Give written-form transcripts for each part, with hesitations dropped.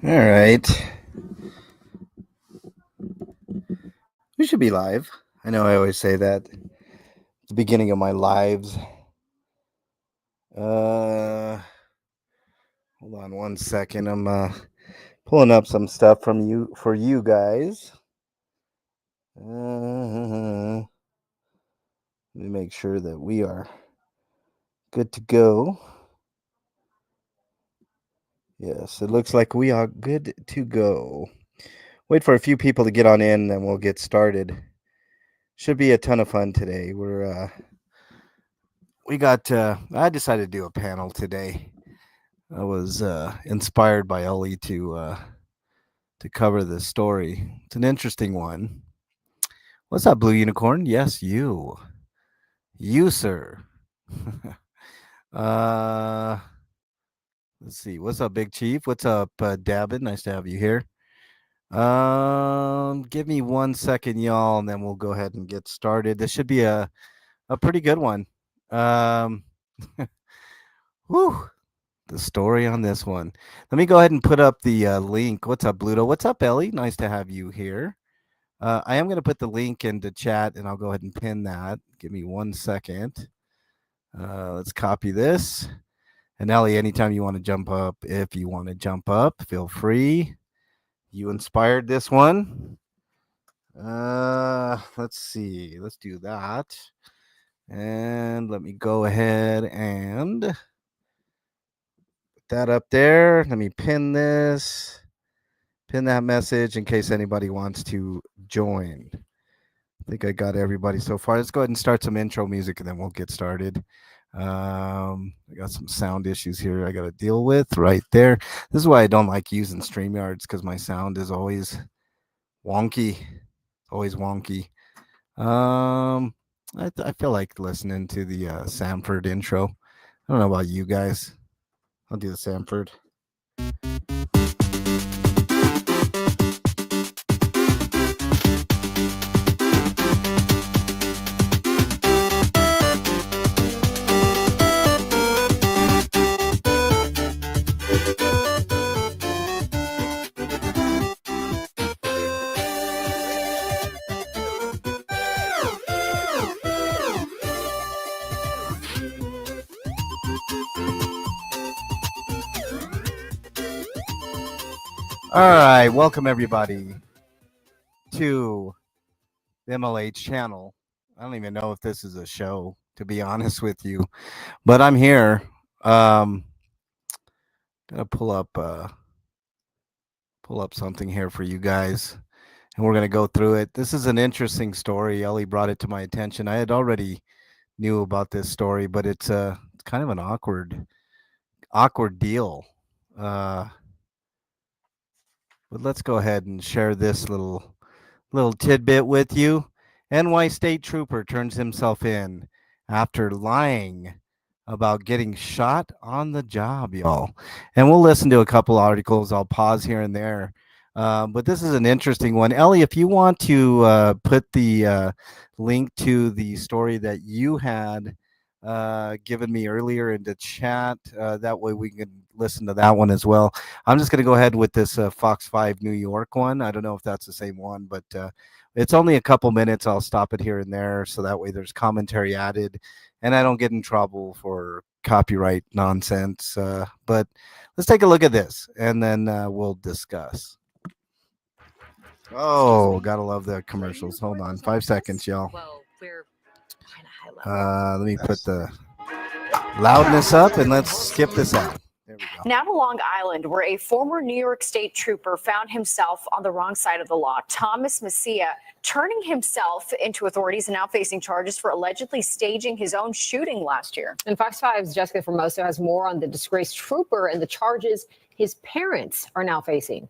All right. We should be live. I know I always say that at the beginning of my lives. Hold on one second. I'm pulling up some stuff from you for you guys. Let me make sure that we are good to go. Yes, it looks like we are good to go. Wait for a few people to get on in, then we'll get started. Should be a ton of fun today. I decided to do a panel today. I was inspired by Ellie to cover this story. It's an interesting one. What's up, Blue Unicorn? Yes, you, sir. uh, let's see. What's up, Big Chief? What's up, Dabin? Nice to have you here. Give me 1 second, y'all, and then we'll go ahead and get started. This should be a pretty good one. Um, whew. The story on this one. Let me go ahead and put up the link. What's up, Bluto? What's up, Ellie? Nice to have you here. I am going to put the link into chat and I'll go ahead and pin that. Give me 1 second. Let's copy this. And Ellie, anytime you want to jump up, if you want to jump up, feel free. You inspired this one. Let's see. Let's do that. And let me go ahead and put that up there. Let me pin this. Pin that message in case anybody wants to join. I think I got everybody so far. Let's go ahead and start some intro music and then we'll get started. I got some sound issues here I got to deal with right there. This is why I don't like using StreamYards because my sound is always wonky. Always wonky. I feel like listening to the Sanford intro. I don't know about you guys. I'll do the Sanford. All right, welcome everybody to the MLH channel. I don't even know if this is a show, to be honest with you, but I'm here. Gonna pull up something here for you guys, and we're gonna go through it. This is an interesting story. Ellie brought it to my attention. I had already knew about this story, but it's kind of an awkward deal. But let's go ahead and share this little tidbit with you. NY State Trooper turns himself in after lying about getting shot on the job, y'all. And we'll listen to a couple articles. I'll pause here and there. But this is an interesting one. Ellie, if you want to put the link to the story that you had given me earlier into chat, that way we can listen to that one as well. I'm just going to go ahead with this Fox 5 New York one. I don't know if that's the same one, but it's only a couple minutes. I'll stop it here and there so that way there's commentary added and I don't get in trouble for copyright nonsense. But let's take a look at this and then we'll discuss. Oh, gotta love the commercials. Hold on, 5 seconds, y'all. Well, we're kind of high Let me put the loudness up and let's skip this out. There we go. Now to Long Island, where a former New York State trooper found himself on the wrong side of the law. Thomas Messia turning himself into authorities and now facing charges for allegedly staging his own shooting last year. And Fox 5's Jessica Formoso has more on the disgraced trooper and the charges his parents are now facing.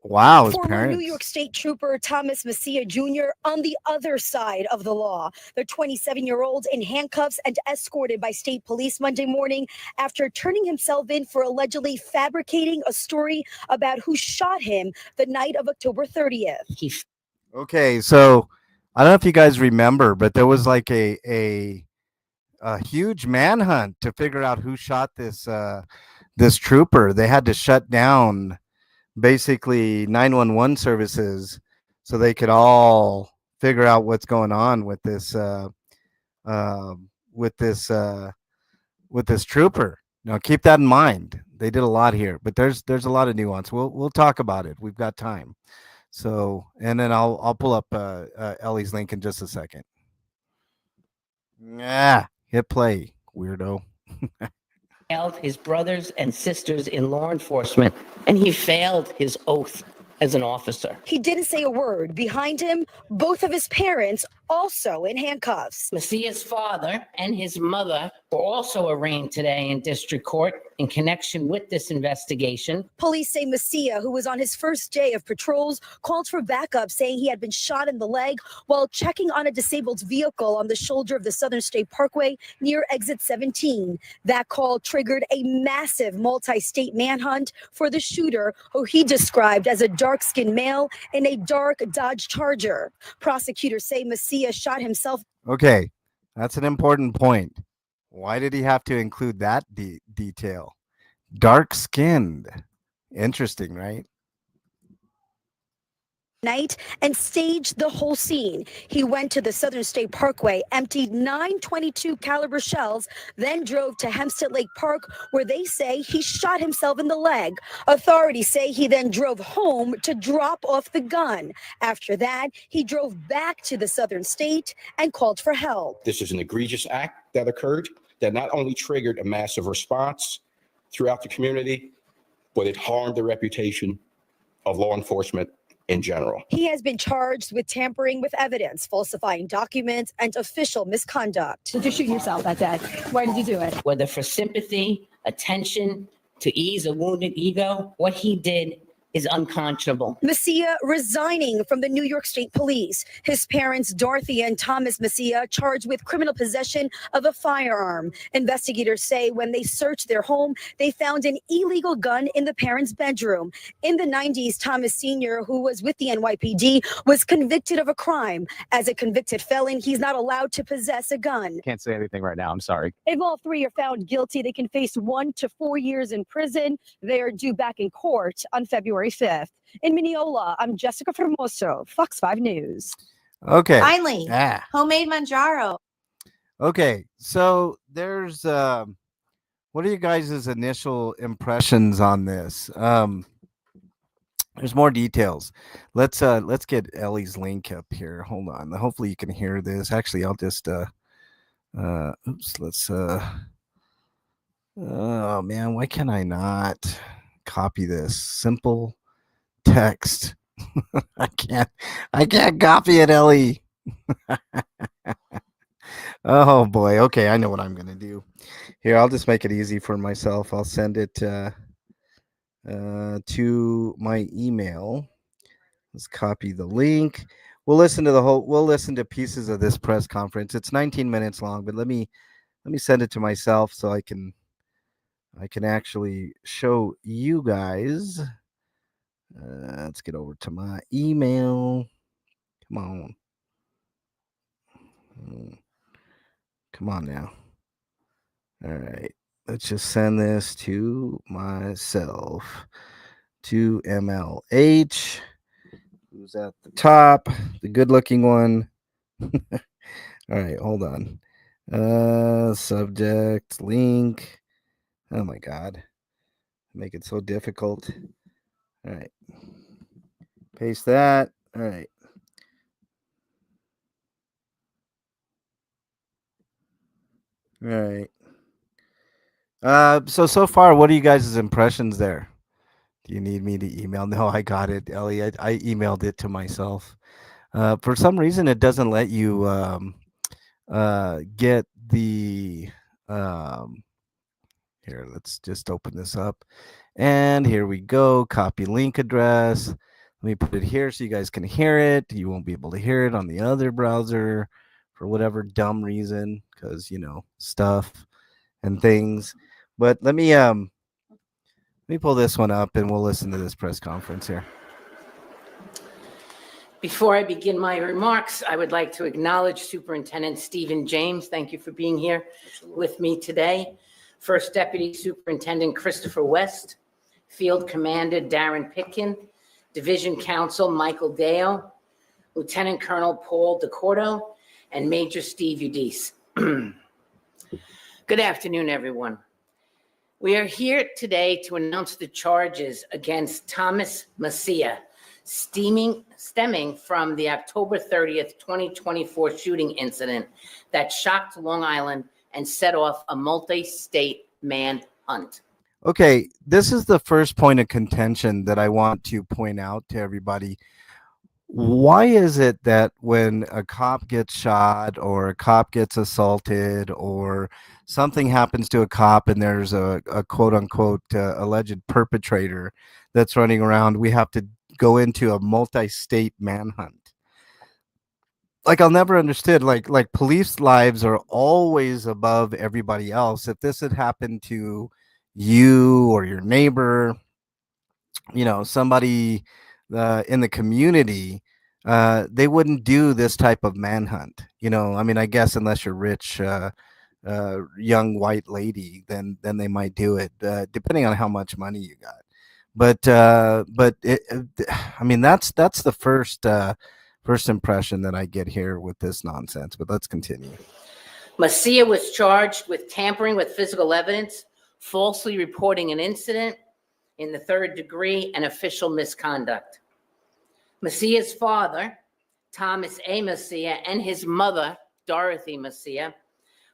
Wow, his Former parents. New York State Trooper Thomas Messia Jr. on the other side of the law. The 27-year-old in handcuffs and escorted by state police Monday morning after turning himself in for allegedly fabricating a story about who shot him the night of October 30th. Okay, so I don't know if you guys remember, but there was like a huge manhunt to figure out who shot this trooper. They had to shut down basically 911 services so they could all figure out what's going on uh, with this with this trooper. Now keep that in mind. They did a lot here, but there's a lot of nuance. We'll talk about it. We've got time. So, and then I'll pull up Ellie's link in just a second. Yeah, hit play, weirdo. Failed his brothers and sisters in law enforcement, and he failed his oath as an officer. He didn't say a word. Behind him, both of his parents also in handcuffs. Messiah's father and his mother were also arraigned today in district court in connection with this investigation. Police say Messiah, who was on his first day of patrols, called for backup, saying he had been shot in the leg while checking on a disabled vehicle on the shoulder of the Southern State Parkway near exit 17. That call triggered a massive multi-state manhunt for the shooter, who he described as a dark-skinned male in a dark Dodge Charger. Prosecutors say Messiah shot himself. Okay, that's an important point. Why did he have to include that detail? Dark skinned. Interesting, right? Night and staged the whole scene. He went to the Southern State Parkway, emptied 9.22 caliber shells, then drove to Hempstead Lake Park, where they say he shot himself in the leg. Authorities say he then drove home to drop off the gun. After that, he drove back to the Southern State and called for help. This is an egregious act that occurred that not only triggered a massive response throughout the community, but it harmed the reputation of law enforcement in general. He has been charged with tampering with evidence, falsifying documents, and official misconduct. Did you shoot yourself that day? Why did you do it? Whether for sympathy, attention, to ease a wounded ego, what he did is unconscionable. Messiah resigning from the New York State Police. His parents, Dorothy and Thomas Messiah, charged with criminal possession of a firearm. Investigators say when they searched their home, they found an illegal gun in the parents' bedroom. In the 90s, Thomas Sr., who was with the NYPD, was convicted of a crime. As a convicted felon, he's not allowed to possess a gun. Can't say anything right now. I'm sorry. If all three are found guilty, they can face 1 to 4 years in prison. They are due back in court on February 5th. In Mineola, I'm Jessica Formoso, Fox 5 News. Okay. Finally, homemade Manjaro. Okay. So there's what are you guys' initial impressions on this? There's more details. Let's get Ellie's link up here. Hold on. Hopefully you can hear this. Actually, I'll just let's oh man, why can I not copy this? Simple text. I can't copy it, Ellie. Oh boy. Okay, I know what I'm gonna do. Here, I'll just make it easy for myself. I'll send it to my email. Let's copy the link. We'll listen to pieces of this press conference. It's 19 minutes long, but let me send it to myself so I can actually show you guys. Let's get over to my email. Come on. Come on now. All right. Let's just send this to myself. To MLH. Who's at the top? The good-looking one. All right. Hold on. Subject, link. Oh, my God. Make it so difficult. All right. Paste that. All right. All right. So far, what are you guys' impressions there? Do you need me to email? No, I got it, Ellie. I emailed it to myself. For some reason, it doesn't let you get the here. Let's just open this up, and here we go. Copy link address. Let me put it here so you guys can hear it. You won't be able to hear it on the other browser for whatever dumb reason, because stuff and things. But let me pull this one up and we'll listen to this press conference here. Before I begin my remarks, I would like to acknowledge Superintendent Stephen James. Thank you for being here with me today. First Deputy Superintendent Christopher West, Field Commander Darren Pitkin, Division Counsel Michael Dale, Lieutenant Colonel Paul DeCordo, and Major Steve Udise. Good afternoon, everyone. We are here today to announce the charges against Thomas Macia, stemming from the October 30th, 2024 shooting incident that shocked Long Island and set off a multi-state manhunt. Okay, this is the first point of contention that I want to point out to everybody. Why is it that when a cop gets shot or a cop gets assaulted or something happens to a cop and there's a quote unquote alleged perpetrator that's running around, we have to go into a multi-state manhunt? Like, I'll never understood, like police lives are always above everybody else. If this had happened to you or your neighbor, somebody in the community, they wouldn't do this type of manhunt. I mean, I guess unless you're rich, young white lady, then they might do it, depending on how much money you got. But I mean, that's the first impression that I get here with this nonsense. But let's continue. Macia was charged with tampering with physical evidence, falsely reporting an incident in the third degree, and official misconduct. Macia's father, Thomas A. Macia, and his mother, Dorothy Macia,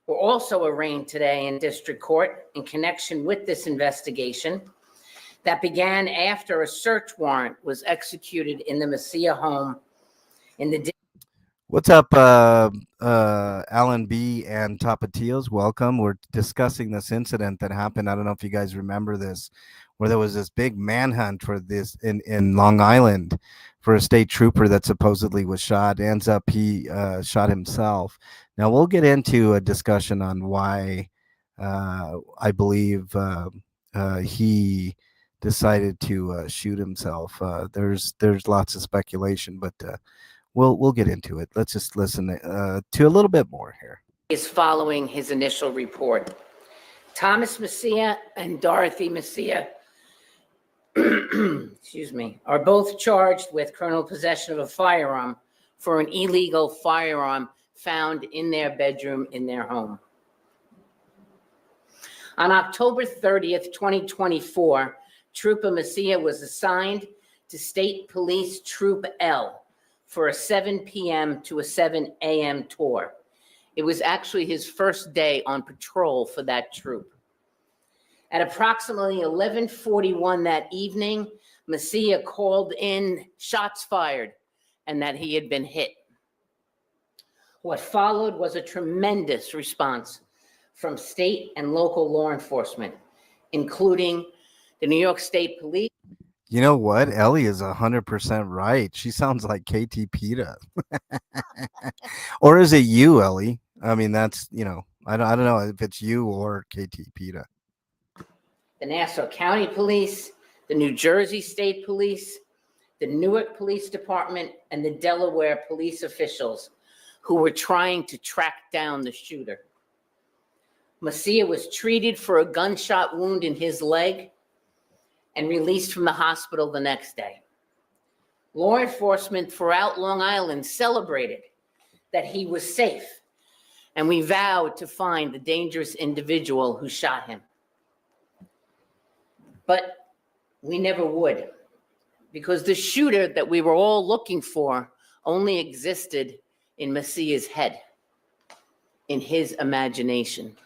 were also arraigned today in district court in connection with this investigation that began after a search warrant was executed in the Macia home in the. What's up, Alan B. and Tapatios? Welcome. We're discussing this incident that happened. I don't know if you guys remember this, where there was this big manhunt for this in Long Island for a state trooper that supposedly was shot. Ends up he shot himself. Now we'll get into a discussion on why I believe he decided to shoot himself. There's lots of speculation, but we'll get into it. Let's just listen to a little bit more here. Is following his initial report. Thomas Macia and Dorothy Macia, excuse me, are both charged with criminal possession of a firearm for an illegal firearm found in their bedroom in their home. On October 30th, 2024, Trooper Macia was assigned to State Police Troop L for a 7 p.m. to a 7 a.m. tour. It was actually his first day on patrol for that troop. At approximately 11:41 that evening, Macia called in shots fired and that he had been hit. What followed was a tremendous response from state and local law enforcement, including the New York State Police. You know what? Ellie is 100% right. She sounds like KT PETA. Or is it you, Ellie? I mean, that's, I don't know if it's you or KT PETA. The Nassau County Police, the New Jersey State Police, the Newark Police Department, and the Delaware police officials who were trying to track down the shooter. Macia was treated for a gunshot wound in his leg and released from the hospital the next day. Law enforcement throughout Long Island celebrated that he was safe, and we vowed to find the dangerous individual who shot him. But we never would, because the shooter that we were all looking for only existed in Macia's head, in his imagination.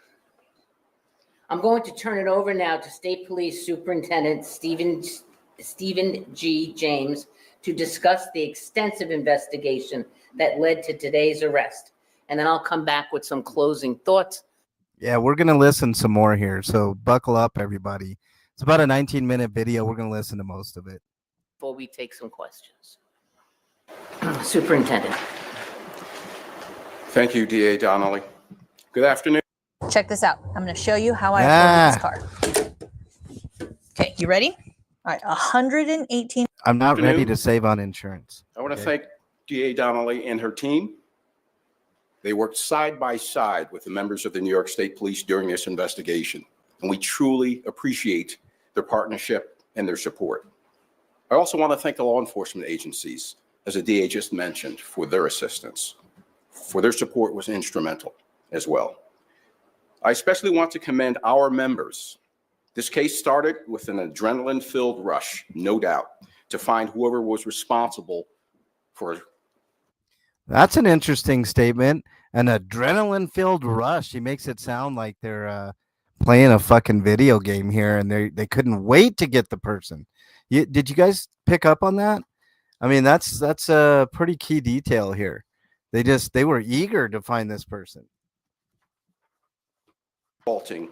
I'm going to turn it over now to State Police Superintendent Stephen G. James to discuss the extensive investigation that led to today's arrest. And then I'll come back with some closing thoughts. Yeah, we're going to listen some more here. So buckle up, everybody. It's about a 19-minute video. We're going to listen to most of it. Before we take some questions. Superintendent. Thank you, DA Donnelly. Good afternoon. Check this out. I'm going to show you how I uploaded this car. Okay, you ready? All right, 118. I'm not ready to save on insurance. I want to thank DA Donnelly and her team. They worked side by side with the members of the New York State Police during this investigation, and we truly appreciate their partnership and their support. I also want to thank the law enforcement agencies, as the DA just mentioned, for their assistance. For their support was instrumental as well. I especially want to commend our members. This case started with an adrenaline-filled rush, no doubt, to find whoever was responsible for. That's an interesting statement. An adrenaline-filled rush. He makes it sound like they're playing a fucking video game here, and they couldn't wait to get the person. Did you guys pick up on that? I mean, that's a pretty key detail here. They were eager to find this person. Assaulting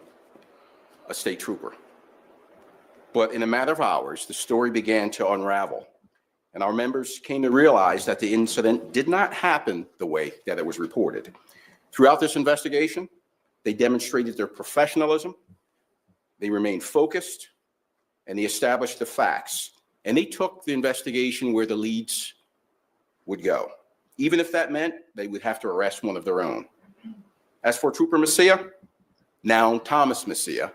a state trooper. But in a matter of hours, the story began to unravel, and our members came to realize that the incident did not happen the way that it was reported. Throughout this investigation, they demonstrated their professionalism, they remained focused, and they established the facts. And they took the investigation where the leads would go, even if that meant they would have to arrest one of their own. As for Trooper Messia, now Thomas Messia,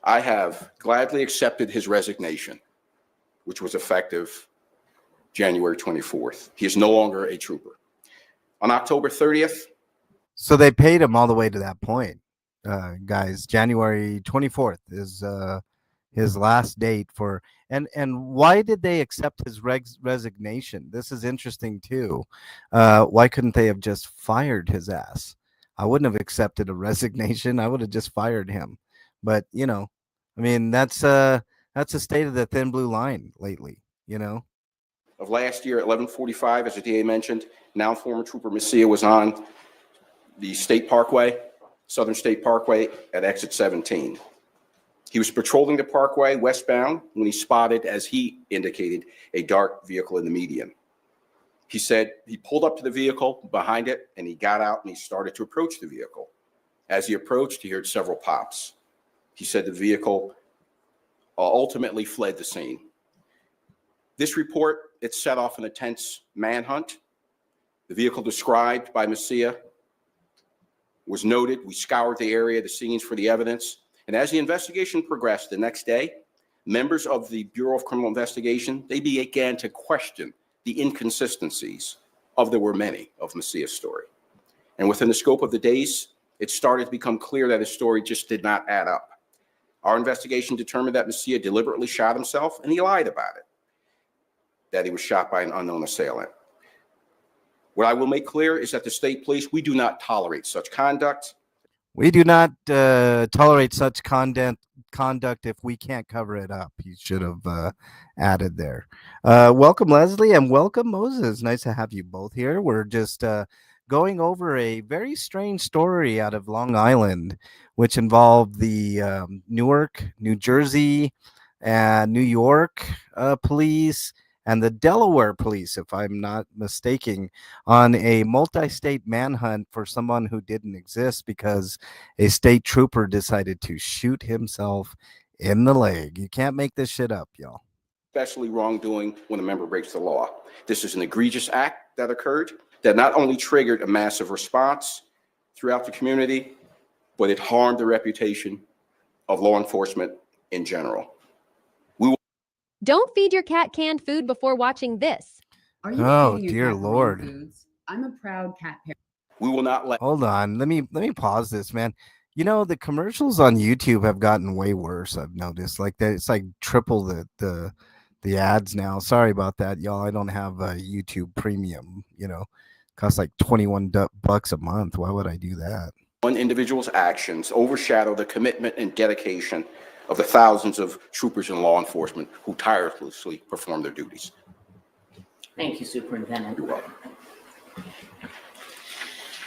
I have gladly accepted his resignation, which was effective January 24th. He is no longer a trooper. On October 30th. So they paid him all the way to that point, guys. January 24th is his last date for. And why did they accept his resignation? This is interesting too. Why couldn't they have just fired his ass? I wouldn't have accepted a resignation. I would have just fired him. But you know, I mean, that's a state of the thin blue line lately. You know. Of last year at 11:45, as the DA mentioned, now former Trooper Messia was on the State Parkway, Southern State Parkway at exit 17. He was patrolling the parkway westbound when he spotted, as he indicated, a dark vehicle in the median. He said he pulled up to the vehicle behind it and he got out and he started to approach the vehicle. As he approached, he heard several pops. He said the vehicle ultimately fled the scene. This report, it set off an intense manhunt. The vehicle described by Messia was noted. We scoured the area, the scenes for the evidence. And as the investigation progressed the next day, members of the Bureau of Criminal Investigation, they began to question the inconsistencies of, there were many, of Messia's story. And within the scope of the days, it started to become clear that his story just did not add up. Our investigation determined that Messia deliberately shot himself, and he lied about it, that he was shot by an unknown assailant. What I will make clear is that the state police, we do not tolerate such conduct. We do not tolerate such conduct if we can't cover it up. He should have added there. Welcome, Leslie, and welcome, Moses. Nice to have you both here. We're just going over a very strange story out of Long Island, which involved the Newark, New Jersey, and New York police and the Delaware police, if I'm not mistaken, on a multi-state manhunt for someone who didn't exist because a state trooper decided to shoot himself in the leg. You can't make this shit up, y'all. Especially wrongdoing when a member breaks the law. This is an egregious act that occurred that not only triggered a massive response throughout the community, but it harmed the reputation of law enforcement in general. Don't feed your cat canned food before watching this. Are you Oh, feeding your dear cat Lord. canned foods? I'm a proud cat parent. We will not let. Hold on. Let me pause this, man. You know, the commercials on YouTube have gotten way worse, I've noticed. Like that, it's like triple the ads now. Sorry about that, y'all. I don't have a YouTube premium, you know. Costs like $21 a month. Why would I do that? One individual's actions overshadow the commitment and dedication of the thousands of troopers and law enforcement who tirelessly perform their duties. Thank you, Superintendent. You're welcome.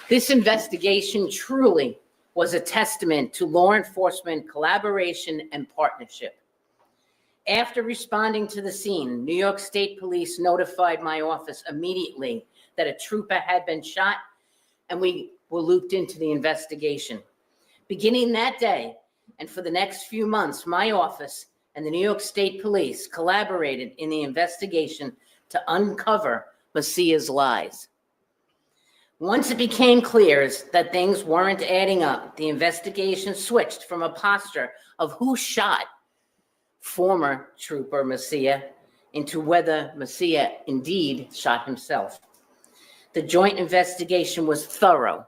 This investigation truly was a testament to law enforcement collaboration and partnership. After responding to the scene, New York State Police notified my office immediately that a trooper had been shot, and we were looped into the investigation. Beginning that day, and for the next few months, my office and the New York State Police collaborated in the investigation to uncover Messia's lies. Once it became clear that things weren't adding up, the investigation switched from a posture of who shot former Trooper Messia into whether Messia indeed shot himself. The joint investigation was thorough.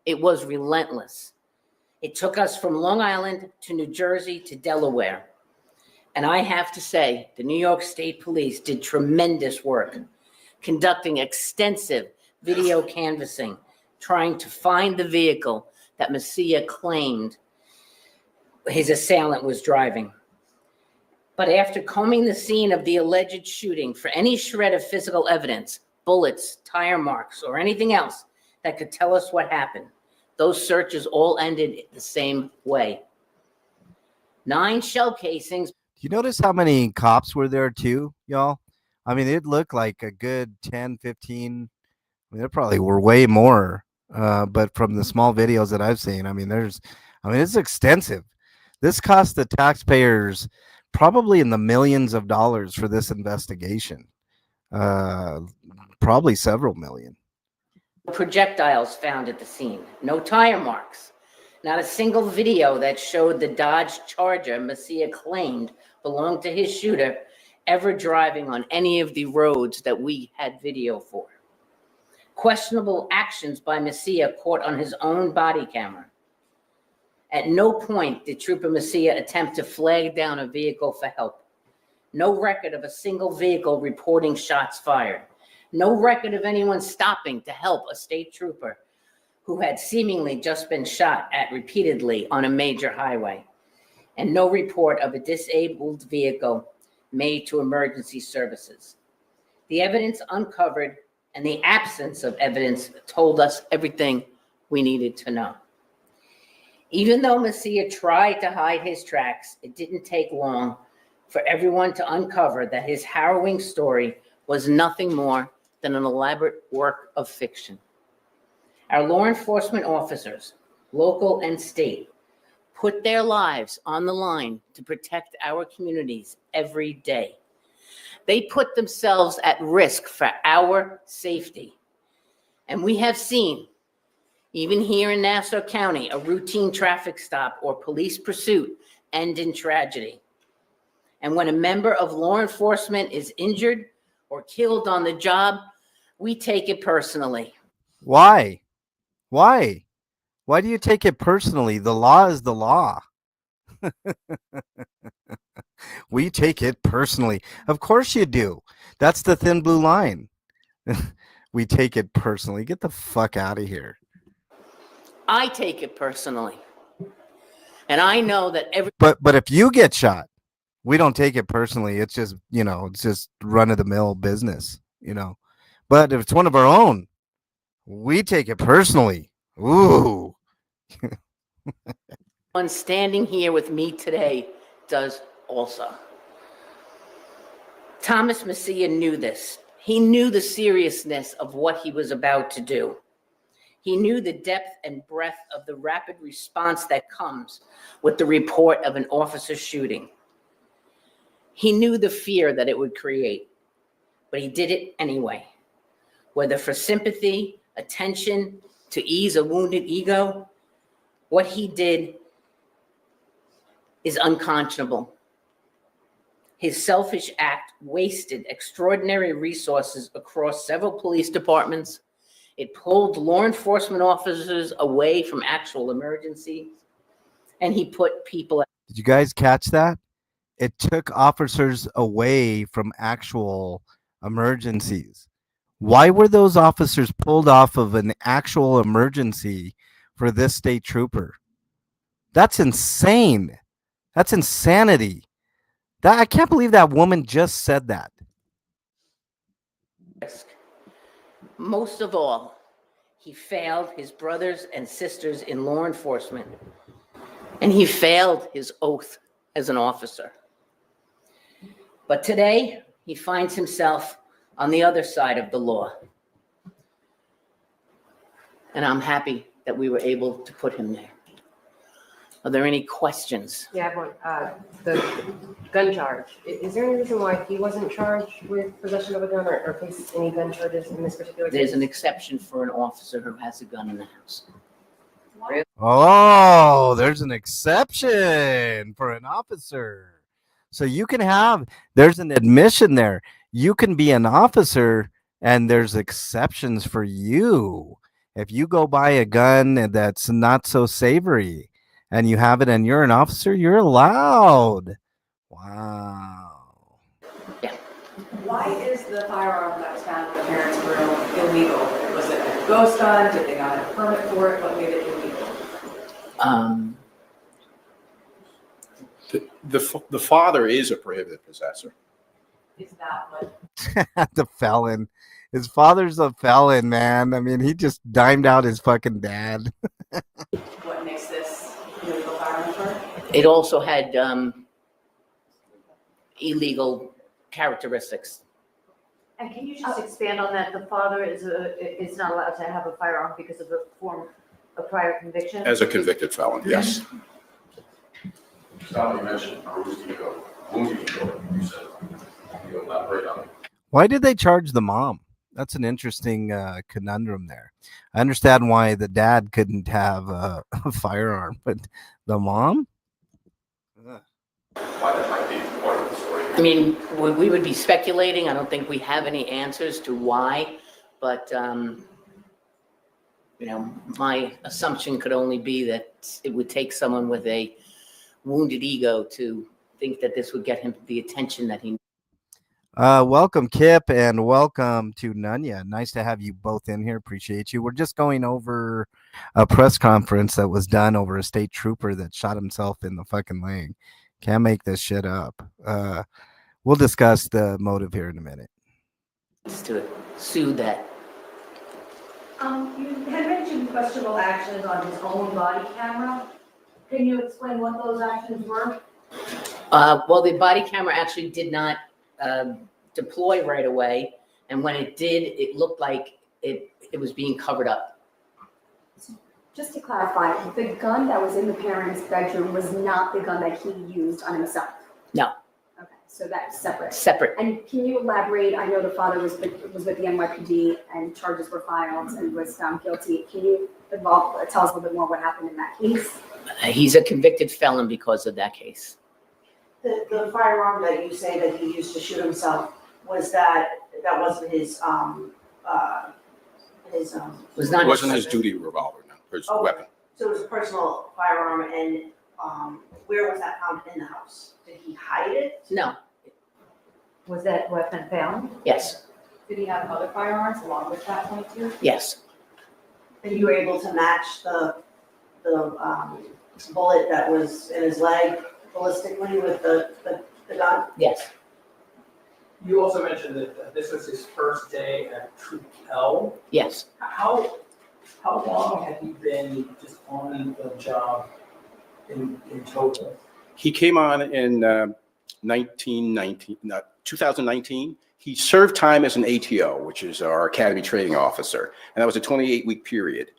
It was relentless. It took us from Long Island to New Jersey to Delaware. And I have to say, the New York State Police did tremendous work, conducting extensive video canvassing, trying to find the vehicle that Messia claimed his assailant was driving. But after combing the scene of the alleged shooting for any shred of physical evidence, bullets, tire marks, or anything else that could tell us what happened, those searches all ended the same way. 9 shell casings. You notice how many cops were there too, y'all? I mean, it looked like a good 10, 15. I mean, there probably were way more. But from the small videos that I've seen, I mean, it's extensive. This cost the taxpayers probably in the millions of dollars for this investigation. Probably several million. Projectiles found at the scene, no tire marks, not a single video that showed the Dodge Charger Messia claimed belonged to his shooter ever driving on any of the roads that we had video for. Questionable actions by Messia caught on his own body camera. At no point did Trooper Messia attempt to flag down a vehicle for help. No record of a single vehicle reporting shots fired. No record of anyone stopping to help a state trooper who had seemingly just been shot at repeatedly on a major highway. And no report of a disabled vehicle made to emergency services. The evidence uncovered and the absence of evidence told us everything we needed to know. Even though Messia tried to hide his tracks, it didn't take long for everyone to uncover that his harrowing story was nothing more than an elaborate work of fiction. Our law enforcement officers, local and state, put their lives on the line to protect our communities every day. They put themselves at risk for our safety. And we have seen, even here in Nassau County, a routine traffic stop or police pursuit end in tragedy. And when a member of law enforcement is injured or killed on the job, we take it personally. Why? Why? Why do you take it personally? The law is the law. We take it personally. Of course you do. That's the thin blue line. We take it personally. Get the fuck out of here. I take it personally. And I know that But if you get shot, we don't take it personally. It's just, it's just run of the mill business, But if it's one of our own, we take it personally. Ooh. one standing here with me today does also. Thomas Messia knew this. He knew the seriousness of what he was about to do. He knew the depth and breadth of the rapid response that comes with the report of an officer shooting. He knew the fear that it would create, but he did it anyway. Whether for sympathy, attention, to ease a wounded ego, what he did is unconscionable. His selfish act wasted extraordinary resources across several police departments. It pulled law enforcement officers away from actual emergencies, and he put people. Did you guys catch that? It took officers away from actual emergencies. Why were those officers pulled off of an actual emergency for this state trooper? That's insane. That's insanity. I can't believe that woman just said that. Most of all, he failed his brothers and sisters in law enforcement, and he failed his oath as an officer. But today, he finds himself on the other side of the law. And I'm happy that we were able to put him there. Are there any questions? Yeah, I have one. The gun charge. Is there any reason why he wasn't charged with possession of a gun or faced any gun charges in this particular case? There's an exception for an officer who has a gun in the house. Oh, there's an exception for an officer. So you can have, there's an admission there. You can be an officer and there's exceptions for you. If you go buy a gun that's not so savory and you have it and you're an officer, you're allowed. Wow. Why is the firearm that was found in the parents' room illegal? Was it a ghost gun? Did they not have a permit for it? What made it illegal? The father is a prohibited possessor. Is that what? The felon. His father's a felon, man. I mean, he just dimed out his fucking dad. What makes this illegal firearm charge? It also had illegal characteristics. And can you just expand on that? The father is not allowed to have a firearm because of a prior conviction? As a convicted felon, yes. Sally mentioned bruised ego, wounded ego. You said, you elaborate on it. Why did they charge the mom? That's an interesting conundrum there. I understand why the dad couldn't have a firearm, but the mom? Why that might be part of the story. I mean, we would be speculating. I don't think we have any answers to why, but my assumption could only be that it would take someone with a wounded ego to think that this would get him the attention that he. Welcome, Kip, and welcome to Nunya. Nice to have you both in here. Appreciate you. We're just going over a press conference that was done over a state trooper that shot himself in the fucking leg. Can't make this shit up. We'll discuss the motive here in a minute. To sue that. You had mentioned questionable actions on his own body camera. Can you explain what those actions were? Well, the body camera actually did not deploy right away, and when it did, it looked like it was being covered up. Just to clarify, the gun that was in the parents' bedroom was not the gun that he used on himself? No. Okay, so that's separate. Separate. And can you elaborate? I know the father was with the NYPD and charges were filed and was found guilty. Can you tell us a little bit more what happened in that case? He's a convicted felon because of that case. The firearm that you say that he used to shoot himself, that wasn't his It wasn't his duty revolver, no, his weapon. So it was a personal firearm, and where was that found in the house? Did he hide it? No. Was that weapon found? Yes. Did he have other firearms along with that .22? Yes. And you were able to match the bullet that was in his leg ballistically with the gun? Yes. You also mentioned that this was his first day at Troop L. Yes. How long had he been just on the job in total? He came on in 2019. He served time as an ATO, which is our Academy Training Officer, and that was a 28-week period.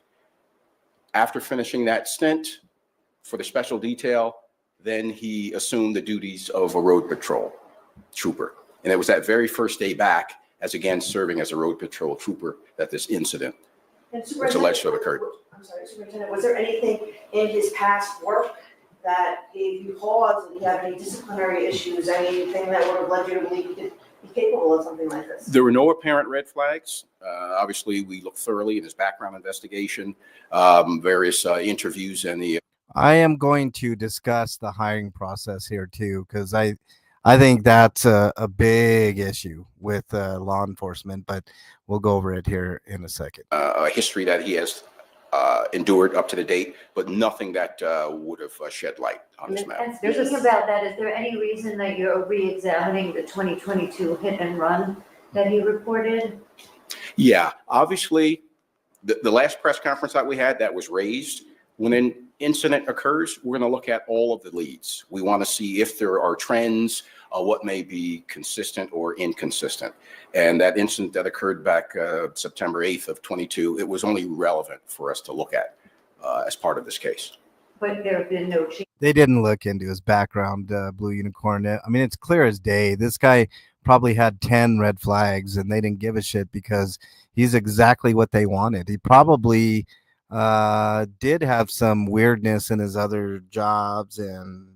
After finishing that stint for the special detail, then he assumed the duties of a road patrol trooper. And it was that very first day back, as again serving as a road patrol trooper, that this incident was alleged to have occurred. I'm sorry, Superintendent, was there anything in his past work that gave you pause? Did he have any disciplinary issues, anything that would have led you to believe he could be capable of something like this? There were no apparent red flags. Obviously, we looked thoroughly in his background investigation, various interviews, and the. I am going to discuss the hiring process here too, because I think that's a big issue with law enforcement, but we'll go over it here in a second. A history that he has endured up to the date, but nothing that would have shed light on this matter. And speaking about that, is there any reason that you're re-examining the 2022 hit and run that he reported? Yeah, obviously, the last press conference that we had that was raised, when an incident occurs, we're going to look at all of the leads. We want to see if there are trends, what may be consistent or inconsistent. And that incident that occurred back September 8th of 22, it was only relevant for us to look at as part of this case. But there have been no changes. They didn't look into his background, Blue Unicorn. I mean, it's clear as day. This guy probably had 10 red flags and they didn't give a shit because he's exactly what they wanted. He probably did have some weirdness in his other jobs and,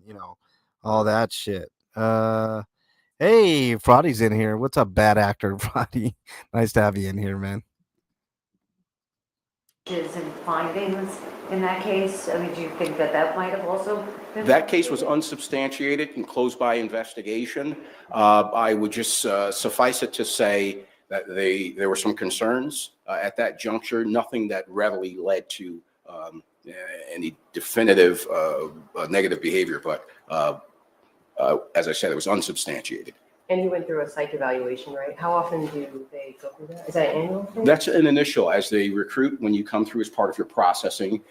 all that shit. Hey, Frotty's in here. What's up, bad actor, Frotty? Nice to have you in here, man. And findings in that case? I mean, do you think that that might have also been? That case was unsubstantiated and closed by investigation. I would just suffice it to say that there were some concerns at that juncture, nothing that readily led to any definitive negative behavior, but as I said, it was unsubstantiated. And you went through a psych evaluation, right? How often do they go through that? Is that an annual thing? That's an initial. As they recruit, when you come through as part of your processing,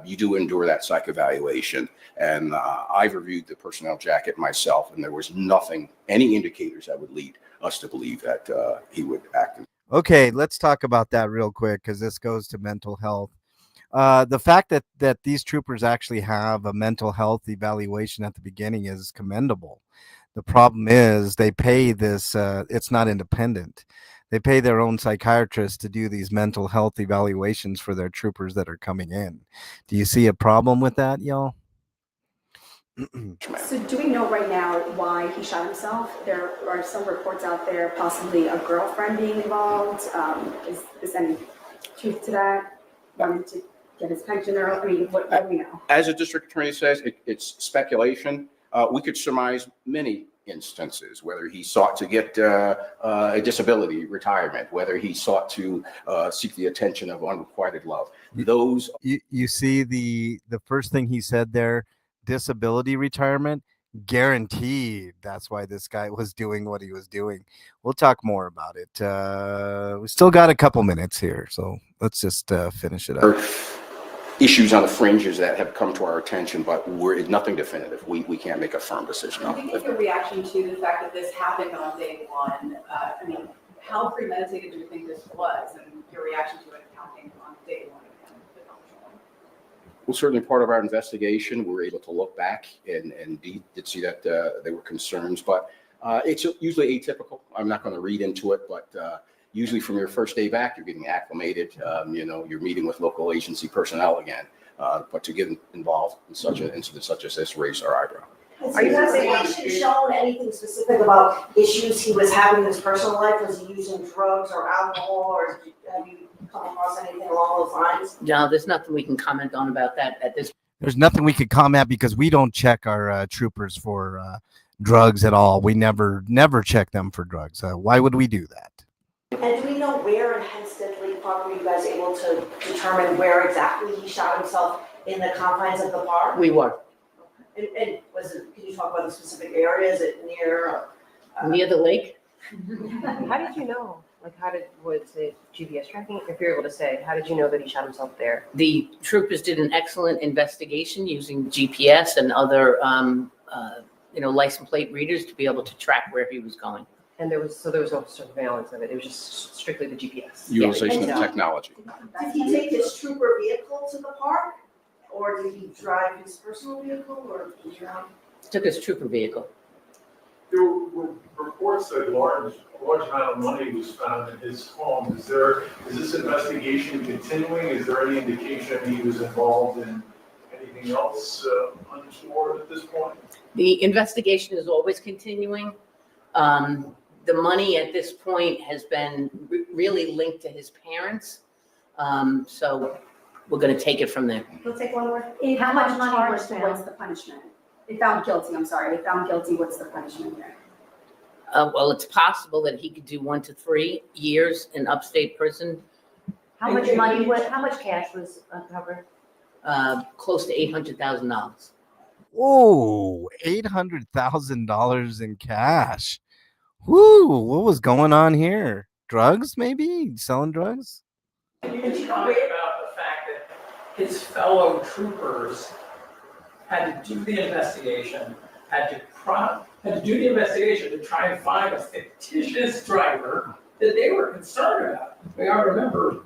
you do endure that psych evaluation. And I've reviewed the personnel jacket myself, and there was nothing, any indicators that would lead us to believe that he would act. Okay, let's talk about that real quick because this goes to mental health. The fact that these troopers actually have a mental health evaluation at the beginning is commendable. The problem is they pay this, it's not independent. They pay their own psychiatrist to do these mental health evaluations for their troopers that are coming in. Do you see a problem with that, y'all? So do we know right now why he shot himself? There are some reports out there, possibly a girlfriend being involved. Is any truth to that? Wanted to get his pension early? I mean, what do we know? As the district attorney says, it's speculation. We could surmise many instances, whether he sought to get a disability retirement, whether he sought to seek the attention of unrequited love. Those you see the first thing he said there, disability retirement, guaranteed. That's why this guy was doing what he was doing. We'll talk more about it. We still got a couple minutes here, so let's just finish it up. Issues on the fringes that have come to our attention, but we're nothing definitive. We can't make a firm decision on I think it. your reaction to the fact that this happened on day one, I mean, how premeditated do you think this was, and your reaction to it happening on day one? Well, certainly part of our investigation, we were able to look back and did see that there were concerns, but it's usually atypical. I'm not going to read into it, but usually from your first day back, you're getting acclimated. You're meeting with local agency personnel again, but to get involved in such an incident such as this raised our eyebrow. Has the investigation shown anything specific about issues he was having in his personal life? Was he using drugs or alcohol, or have you come across anything along those lines? No, there's nothing we can comment on about that at this. There's nothing we could comment because we don't check our troopers for drugs at all. We never check them for drugs. Why would we do that? And do we know where in Hempstead Lake Park were you guys able to determine where exactly he shot himself in the confines of the park? We were. And was it, can you talk about the specific area? Is it near? Near the lake? How did you know? Like, was it GPS tracking? If you're able to say, how did you know that he shot himself there? The troopers did an excellent investigation using GPS and other, license plate readers to be able to track where he was going. And there was no surveillance of it. It was just strictly the GPS. Utilization of technology. Did he take his trooper vehicle to the park? Or did he drive his personal vehicle, or Took his trooper vehicle. There were reports that a large amount of money was found in his home. Is this investigation continuing? Is there any indication he was involved in anything else untoward at this point? The investigation is always continuing. The money at this point has been really linked to his parents. So we're going to take it from there. We'll take one more. How much money was found? What's the punishment? They found guilty. I'm sorry. They found guilty. What's the punishment here? Well, it's possible that he could do 1 to 3 years in upstate prison. How much money how much cash was uncovered? Close to $800,000. Oh, $800,000 in cash. Whoo, what was going on here? Drugs, maybe? Selling drugs? Can you comment about the fact that his fellow troopers had to do the investigation, had to do the investigation to try and find a fictitious driver that they were concerned about? I remember,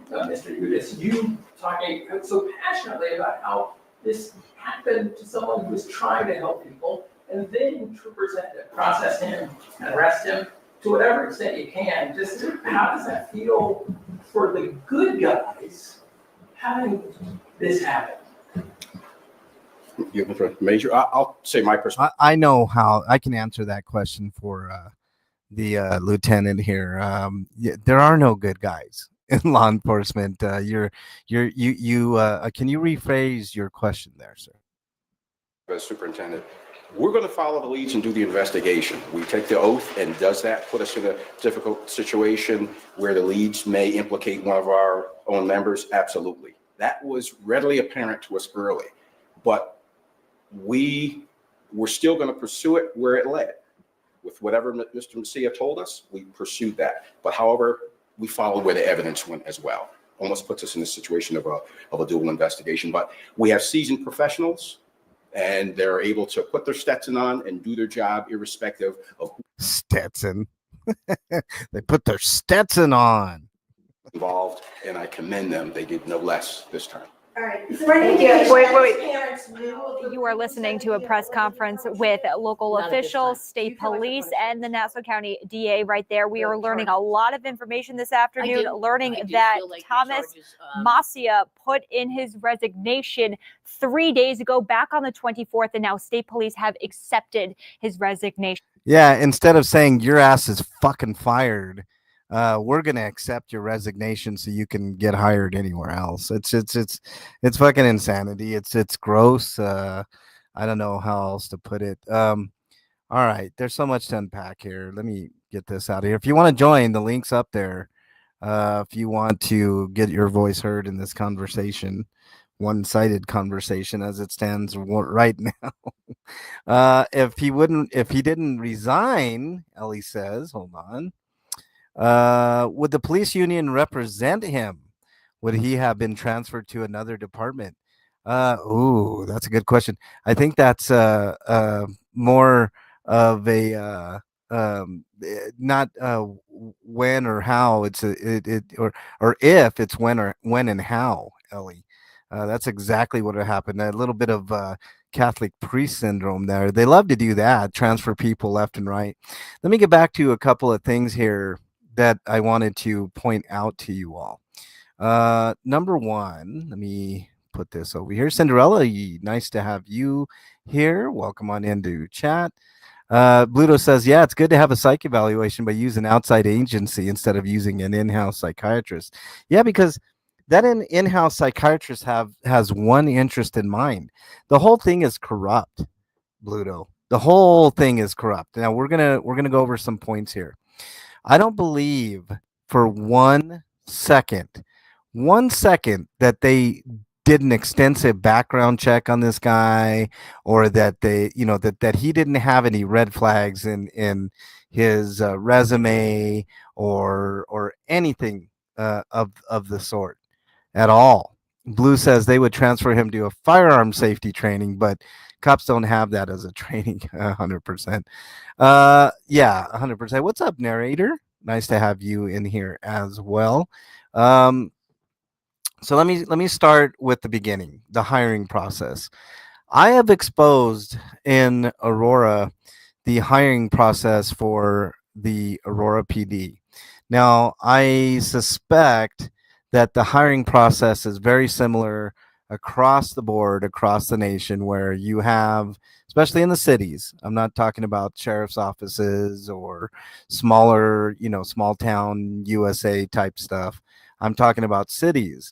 Mr. Udis, you talking so passionately about how this happened to someone who was trying to help people, and then troopers had to process him and arrest him to whatever extent you can. Just how does that feel for the good guys having this happen? Major, I'll say my perspective. I know how I can answer that question for the lieutenant here. There are no good guys in law enforcement. Can you rephrase your question there, sir? As superintendent, we're going to follow the leads and do the investigation. We take the oath, and does that put us in a difficult situation where the leads may implicate one of our own members? Absolutely. That was readily apparent to us early, but we were still going to pursue it where it led. With whatever Mr. Messia told us, we pursued that. But however, we followed where the evidence went as well. Almost puts us in a situation of a dual investigation. But we have seasoned professionals, and they're able to put their Stetson on and do their job irrespective of who Stetson. They put their Stetson on. Involved, and I commend them. They did no less this time. All right. Is there any indication Wait. parents knew of the You are listening to a press conference with local Not at this officials, time. state You feel like police, they're and the Nassau County DA right there. We The are learning a lot of information this afternoon, do. learning I do that feel like the Thomas charges, Masia put in his resignation 3 days ago, back on the 24th, and now state police have accepted his resignation. Yeah, instead of saying your ass is fucking fired, we're gonna accept your resignation so you can get hired anywhere else. It's fucking insanity. It's gross. I don't know how else to put it. All right, there's so much to unpack here. Let me get this out of here. If you want to join, the link's up there. If you want to get your voice heard in this conversation, one-sided conversation as it stands right now. If he didn't resign, Ellie says, hold on. Would the police union represent him? Would he have been transferred to another department? Ooh, that's a good question. I think that's more of a not when or how. It's or if it's when and how, Ellie. That's exactly what happened. A little bit of Catholic priest syndrome there. They love to do that, transfer people left and right. Let me get back to a couple of things here that I wanted to point out to you all. Number one, let me put this over here. Cinderella, nice to have you here. Welcome on into chat. Bluto says, yeah, it's good to have a psych evaluation, but use an outside agency instead of using an in-house psychiatrist. Yeah, because that in-house psychiatrist has one interest in mind. The whole thing is corrupt, Bluto. The whole thing is corrupt. Now we're gonna go over some points here. I don't believe for 1 second that they did an extensive background check on this guy, or that they, that he didn't have any red flags in his resume or anything of the sort at all. Blue says they would transfer him to a firearm safety training, but cops don't have that as a training. 100%. Yeah, 100%. What's up, narrator? Nice to have you in here as well. So let me start with the beginning, the hiring process. I have exposed in Aurora the hiring process for the Aurora PD. Now, I suspect that the hiring process is very similar across the board, across the nation, where you have, especially in the cities, I'm not talking about sheriff's offices or smaller, small town USA type stuff. I'm talking about cities.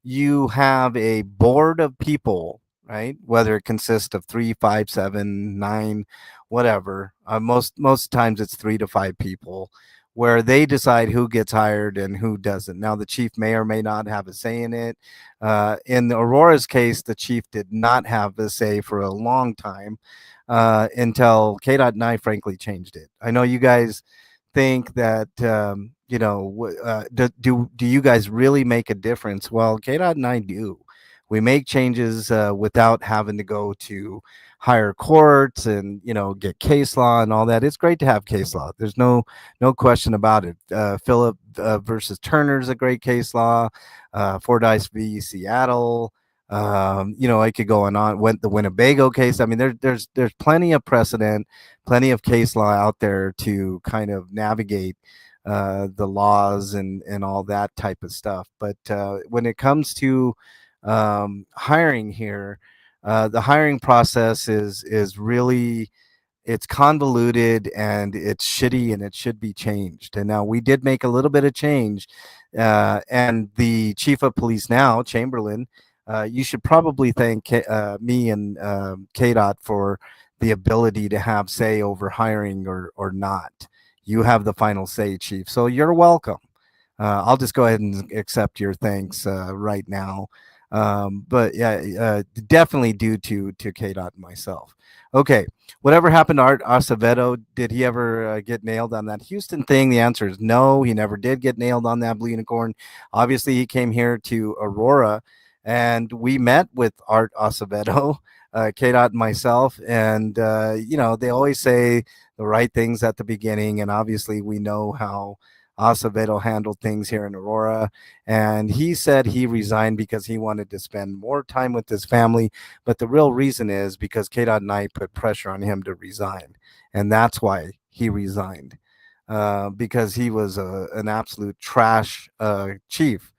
You have a board of people, right? Whether it consists of 3, 5, 7, 9, whatever. Most times it's 3 to 5 people, where they decide who gets hired and who doesn't. Now, the chief may or may not have a say in it. In Aurora's case, the chief did not have a say for a long time until KDOT and I frankly changed it. I know you guys think that, do you guys really make a difference? Well, KDOT and I do. We make changes without having to go to higher courts and get case law and all that. It's great to have case law. There's no question about it. Phillip versus Turner is a great case law. Fordyce v. Seattle. I could go on. Went the Winnebago case. I mean, there's plenty of precedent, plenty of case law out there to kind of navigate the laws and all that type of stuff. But when it comes to hiring here, the hiring process is really, it's convoluted and it's shitty and it should be changed. And now we did make a little bit of change. And the chief of police now, Chamberlain, you should probably thank me and KDOT for the ability to have say over hiring or not. You have the final say, chief. So you're welcome. I'll just go ahead and accept your thanks right now. But yeah, definitely due to KDOT and myself. Okay, whatever happened to Art Acevedo? Did he ever get nailed on that Houston thing? The answer is no. He never did get nailed on that Blue Unicorn. Obviously, he came here to Aurora, and we met with Art Acevedo, KDOT and myself, and you know, they always say the right things at the beginning, and obviously we know how Acevedo handled things here in Aurora. And he said he resigned because he wanted to spend more time with his family. But the real reason is because KDOT and I put pressure on him to resign. And that's why he resigned, because he was an absolute trash chief.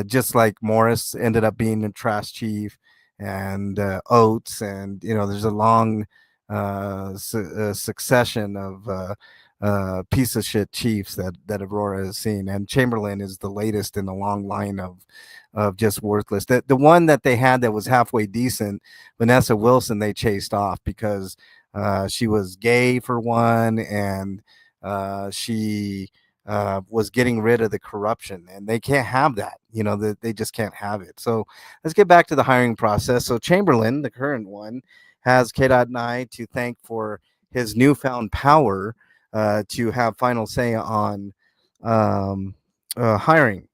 Just like Morris ended up being a trash chief, and Oates, and you know, there's a long succession of piece of shit chiefs that Aurora has seen, and Chamberlain is the latest in the long line of just worthless. The one that they had that was halfway decent, Vanessa Wilson, they chased off because she was gay for one, and she was getting rid of the corruption, and they can't have that. You know, they just can't have it. So let's get back to the hiring process. So Chamberlain, the current one, has KDOT and I to thank for his newfound power to have final say on hiring.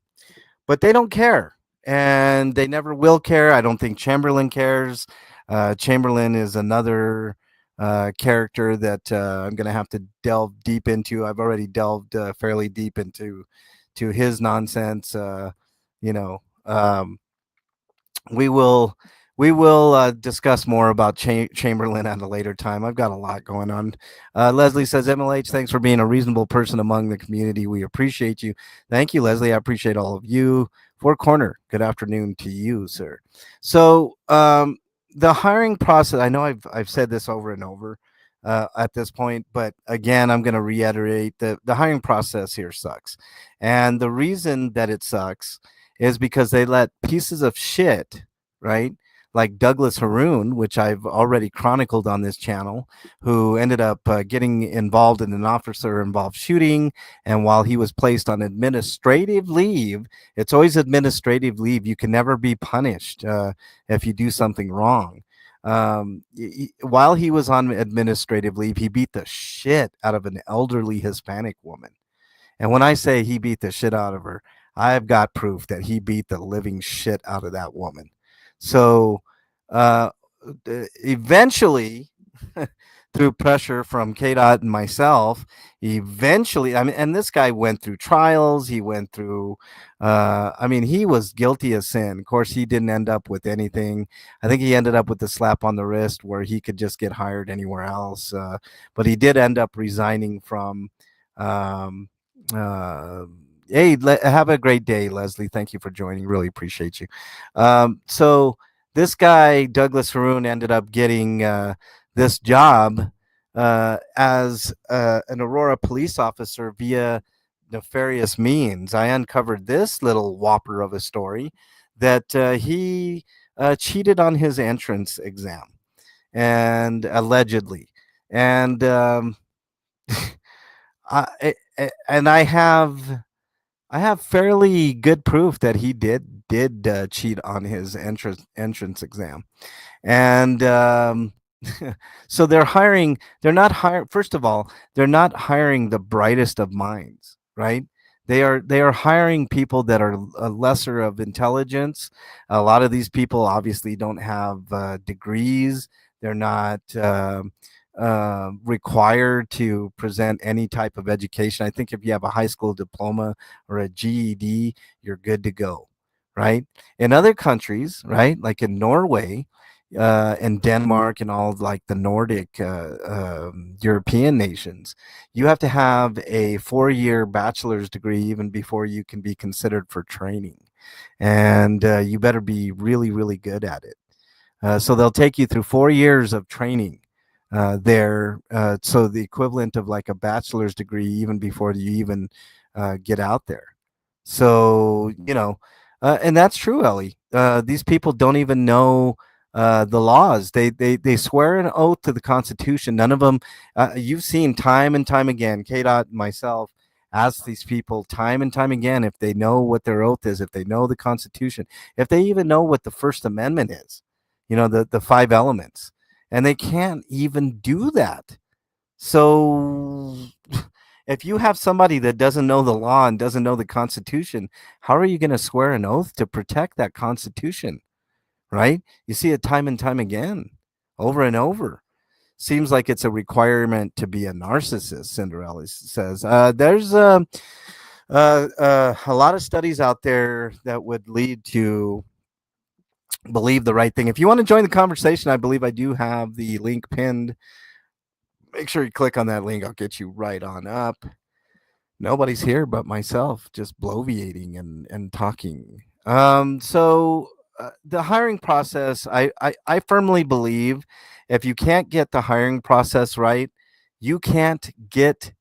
But they don't care, and they never will care. I don't think Chamberlain cares. Chamberlain is another character that I'm going to have to delve deep into. I've already delved fairly deep into his nonsense. You know, we will discuss more about Chamberlain at a later time. I've got a lot going on. Leslie says, MLH, thanks for being a reasonable person among the community. We appreciate you. Thank you, Leslie. I appreciate all of you. Four Corner, good afternoon to you, sir. So the hiring process, I know I've said this over and over at this point, but again, I'm going to reiterate that the hiring process here sucks. And the reason that it sucks is because they let pieces of shit, right? Like Douglas Haroon, which I've already chronicled on this channel, who ended up getting involved in an officer-involved shooting. And while he was placed on administrative leave, it's always administrative leave. You can never be punished if you do something wrong. While he was on administrative leave, he beat the shit out of an elderly Hispanic woman. And when I say he beat the shit out of her, I've got proof that he beat the living shit out of that woman. So eventually, through pressure from KDOT and myself, eventually, I mean, and this guy went through trials. He went through, I mean, he was guilty of sin. Of course, he didn't end up with anything. I think he ended up with a slap on the wrist where he could just get hired anywhere else. But he did end up resigning from, hey, have a great day, Leslie. Thank you for joining. Really appreciate you. So this guy, Douglas Haroon, ended up getting this job as an Aurora police officer via nefarious means. I uncovered this little whopper of a story that he cheated on his entrance exam, and allegedly. And I have fairly good proof that he did cheat on his entrance exam, and so they're not hiring. First of all, they're not hiring the brightest of minds, right? They are hiring people that are lesser of intelligence. A lot of these people obviously don't have degrees. They're not required to present any type of education. I think if you have a high school diploma or a GED, you're good to go, right? In other countries, right, like in Norway, and Denmark, and all like the Nordic European nations, you have to have a 4-year bachelor's degree even before you can be considered for training, and you better be really, really good at it. So they'll take you through 4 years of training there. So the equivalent of like a bachelor's degree, even before you even get out there. So, and that's true, Ellie. These people don't even know the laws. They swear an oath to the Constitution. None of them, you've seen time and time again, KDOT, myself, ask these people time and time again if they know what their oath is, if they know the Constitution, if they even know what the First Amendment is, the five elements. And they can't even do that. So if you have somebody that doesn't know the law and doesn't know the Constitution, how are you going to swear an oath to protect that Constitution? Right? You see it time and time again, over and over. Seems like it's a requirement to be a narcissist, Cinderella says. There's a lot of studies out there that would lead to believe the right thing. If you want to join the conversation, I believe I do have the link pinned. Make sure you click on that link. I'll get you right on up. Nobody's here but myself, just bloviating and talking. So the hiring process, I firmly believe if you can't get the hiring process right, you can't get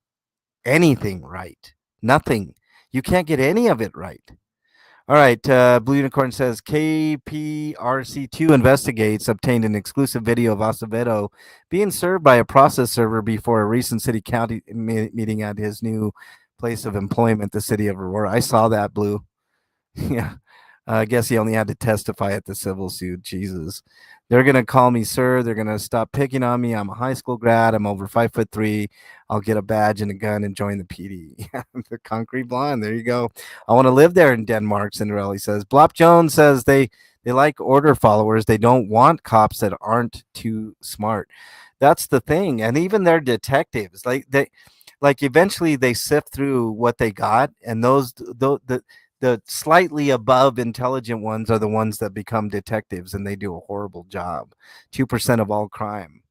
anything right. Nothing. You can't get any of it right. All right. Blue Unicorn says KPRC2 investigates obtained an exclusive video of Acevedo being served by a process server before a recent city county meeting at his new place of employment, the city of Aurora. I saw that, Blue. Yeah. I guess he only had to testify at the civil suit. Jesus. They're going to call me sir. They're going to stop picking on me. I'm a high school grad. I'm over 5'3". I'll get a badge and a gun and join the PD. The concrete blonde. There you go. I want to live there in Denmark, Cinderella says. Blop Jones says they like order followers. They don't want cops that aren't too smart. That's the thing. And even their detectives, like eventually they sift through what they got, and the slightly above intelligent ones are the ones that become detectives, and they do a horrible job. 2% of all crime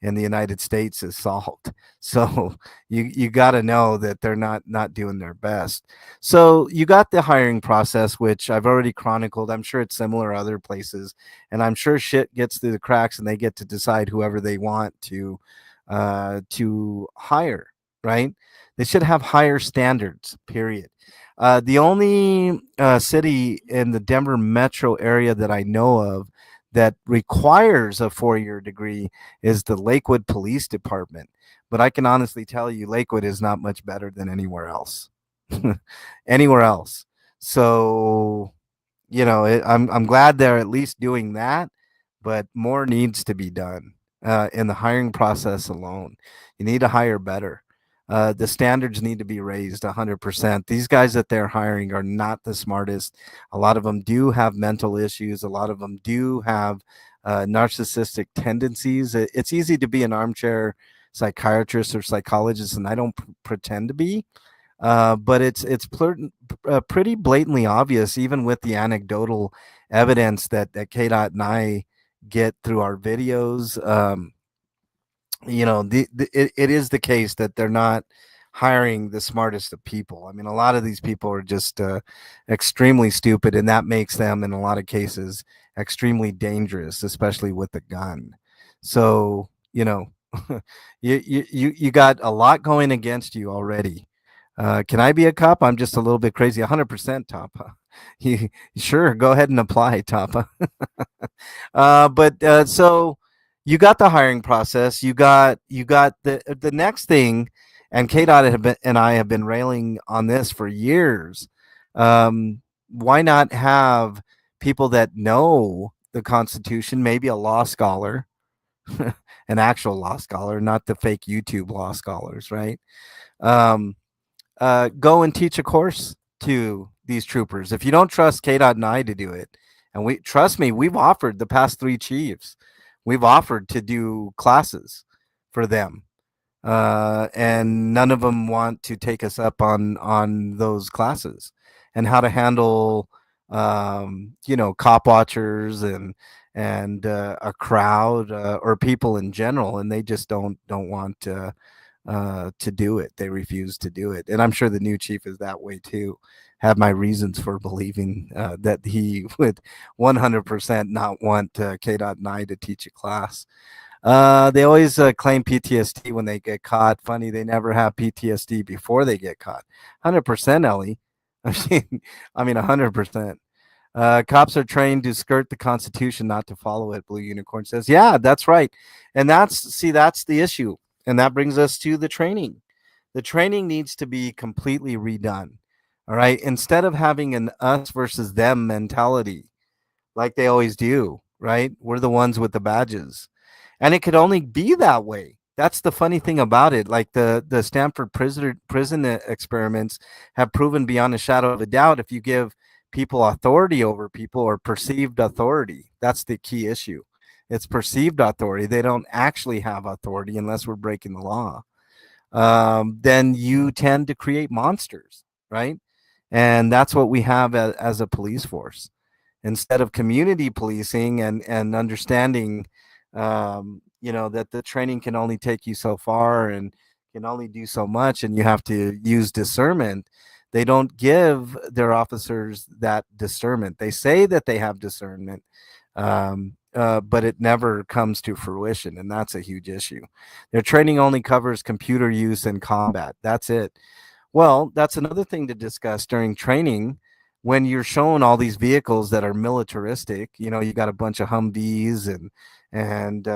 in the United States is solved. So you got to know that they're not doing their best. So you got the hiring process, which I've already chronicled. I'm sure it's similar other places, and I'm sure shit gets through the cracks, and they get to decide whoever they want to hire. Right? They should have higher standards. Period. The only city in the Denver metro area that I know of that requires a 4-year degree is the Lakewood Police Department. But I can honestly tell you, Lakewood is not much better than anywhere else. Anywhere else. So, I'm glad they're at least doing that, but more needs to be done in the hiring process alone. You need to hire better. The standards need to be raised 100%. These guys that they're hiring are not the smartest. A lot of them do have mental issues. A lot of them do have narcissistic tendencies. It's easy to be an armchair psychiatrist or psychologist, and I don't pretend to be. But it's pretty blatantly obvious, even with the anecdotal evidence that KDOT and I get through our videos. It is the case that they're not hiring the smartest of people. I mean, a lot of these people are just extremely stupid, and that makes them, in a lot of cases, extremely dangerous, especially with a gun. So, you got a lot going against you already. Can I be a cop? I'm just a little bit crazy. 100% Tapa. Sure, go ahead and apply, Tapa. So you got the hiring process. You got the next thing, and KDOT and I have been railing on this for years. Why not have people that know the Constitution, maybe a law scholar, an actual law scholar, not the fake YouTube law scholars, right? Go and teach a course to these troopers. If you don't trust KDOT and I to do it, and trust me, we've offered the past 3 chiefs, we've offered to do classes for them, and none of them want to take us up on those classes and how to handle, cop watchers and a crowd or people in general, and they just don't want to do it. They refuse to do it, and I'm sure the new chief is that way too. have my reasons for believing that he would 100% not want K.I to teach a class. They always claim PTSD when they get caught. Funny, they never have PTSD before they get caught. 100%, Ellie. I mean, 100%. Cops are trained to skirt the Constitution, not to follow it. Blue Unicorn says, "Yeah, that's right." And that's the issue. And that brings us to the training. The training needs to be completely redone. All right. Instead of having an us versus them mentality, like they always do, right? We're the ones with the badges. And it could only be that way. That's the funny thing about it. Like the Stanford prison experiments have proven beyond a shadow of a doubt, if you give people authority over people, or perceived authority, that's the key issue. It's perceived authority. They don't actually have authority unless we're breaking the law. Then you tend to create monsters, right? And that's what we have as a police force. Instead of community policing and understanding, that the training can only take you so far and can only do so much, and you have to use discernment. They don't give their officers that discernment. They say that they have discernment, but it never comes to fruition, and that's a huge issue. Their training only covers computer use and combat. That's it. Well, that's another thing to discuss during training. When you're shown all these vehicles that are militaristic, you got a bunch of Humvees, and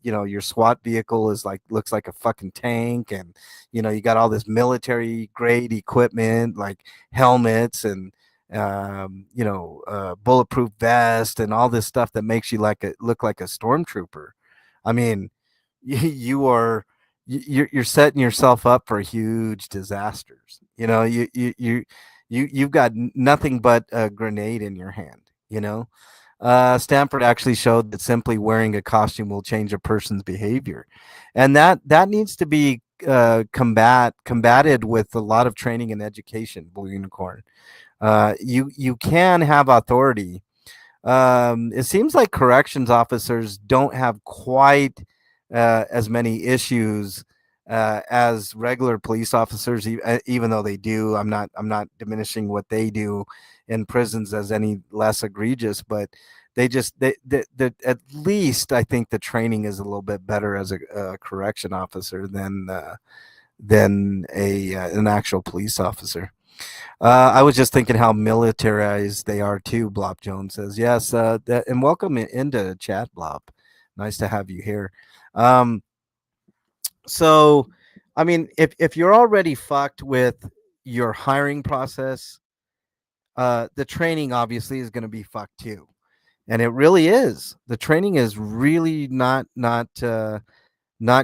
your SWAT vehicle is like, looks like a fucking tank, and you got all this military grade equipment like helmets and bulletproof vest and all this stuff that makes you look like a stormtrooper. I mean, you're setting yourself up for huge disasters. You've got nothing but a grenade in your hand. Stanford actually showed that simply wearing a costume will change a person's behavior, and that needs to be combated with a lot of training and education. Blue Unicorn, you can have authority. It seems like corrections officers don't have quite as many issues as regular police officers, even though they do. I'm not diminishing what they do in prisons as any less egregious, but they at least I think the training is a little bit better as a correction officer than an actual police officer. I was just thinking how militarized they are too. Blob Jones says yes, and welcome into chat, Blob. Nice to have you here. So, I mean, if you're already fucked with your hiring process, the training obviously is going to be fucked too, and it really is. The training is really not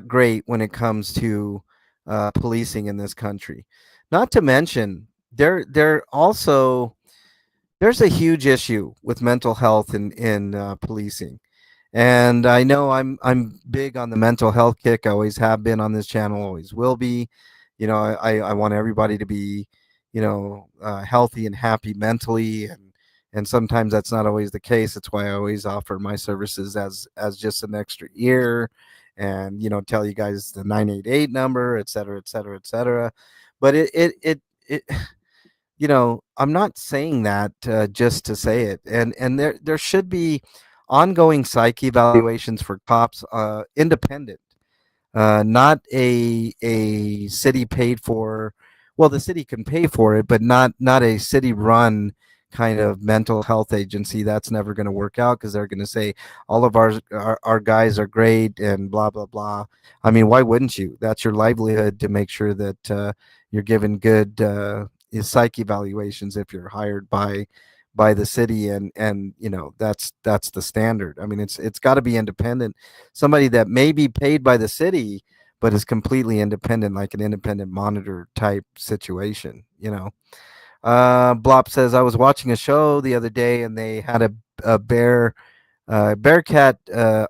great when it comes to policing in this country. Not to mention, there also there's a huge issue with mental health in policing. And I know I'm big on the mental health kick. I always have been on this channel, always will be. I want everybody to be, healthy and happy mentally, and sometimes that's not always the case. That's why I always offer my services as just an extra ear, and tell you guys the 988 number, et cetera, et cetera, et cetera. But it I'm not saying that just to say it, and there should be ongoing psych evaluations for cops, independent, not a city paid for. Well, the city can pay for it, but not a city run kind of mental health agency. That's never going to work out, because they're going to say all of our guys are great and blah blah blah. I mean, why wouldn't you? That's your livelihood, to make sure that you're given good psych evaluations if you're hired by the city, and that's the standard. I mean, it's got to be independent. Somebody that may be paid by the city but is completely independent, like an independent monitor type situation. Blop says, I was watching a show the other day, and they had a bearcat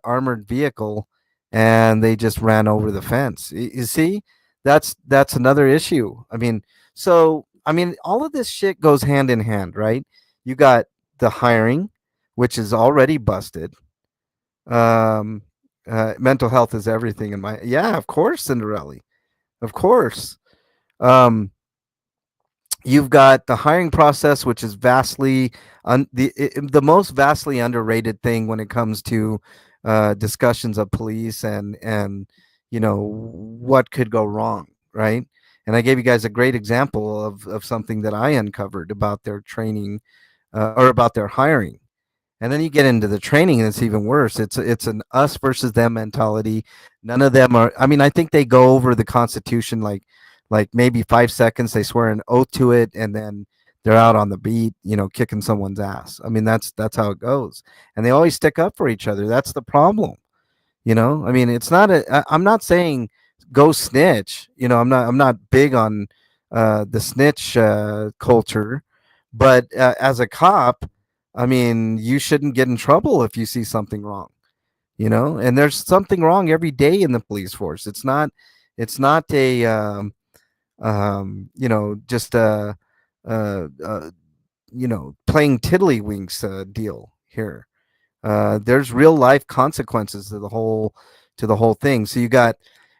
armored vehicle, and they just ran over the fence. You see, that's another issue. I mean, all of this shit goes hand in hand, right? You got the hiring, which is already busted. Mental health is everything in my. Yeah, of course, Cinderella, of course. Um, You've got the hiring process, which is the most vastly underrated thing when it comes to discussions of police and what could go wrong, right? And I gave you guys a great example of something that I uncovered about their training or about their hiring. And then you get into the training, and it's even worse. It's an us versus them mentality. None of them are. I mean, I think they go over the Constitution like maybe 5 seconds. They swear an oath to it, and then they're out on the beat, kicking someone's ass. I mean, that's how it goes. And they always stick up for each other. That's the problem. I mean, it's not I'm not saying go snitch. I'm not big on the snitch culture, but as a cop, I mean, you shouldn't get in trouble if you see something wrong. And there's something wrong every day in the police force. It's not a just playing tiddlywinks deal here. There's real life consequences to the whole thing. So you got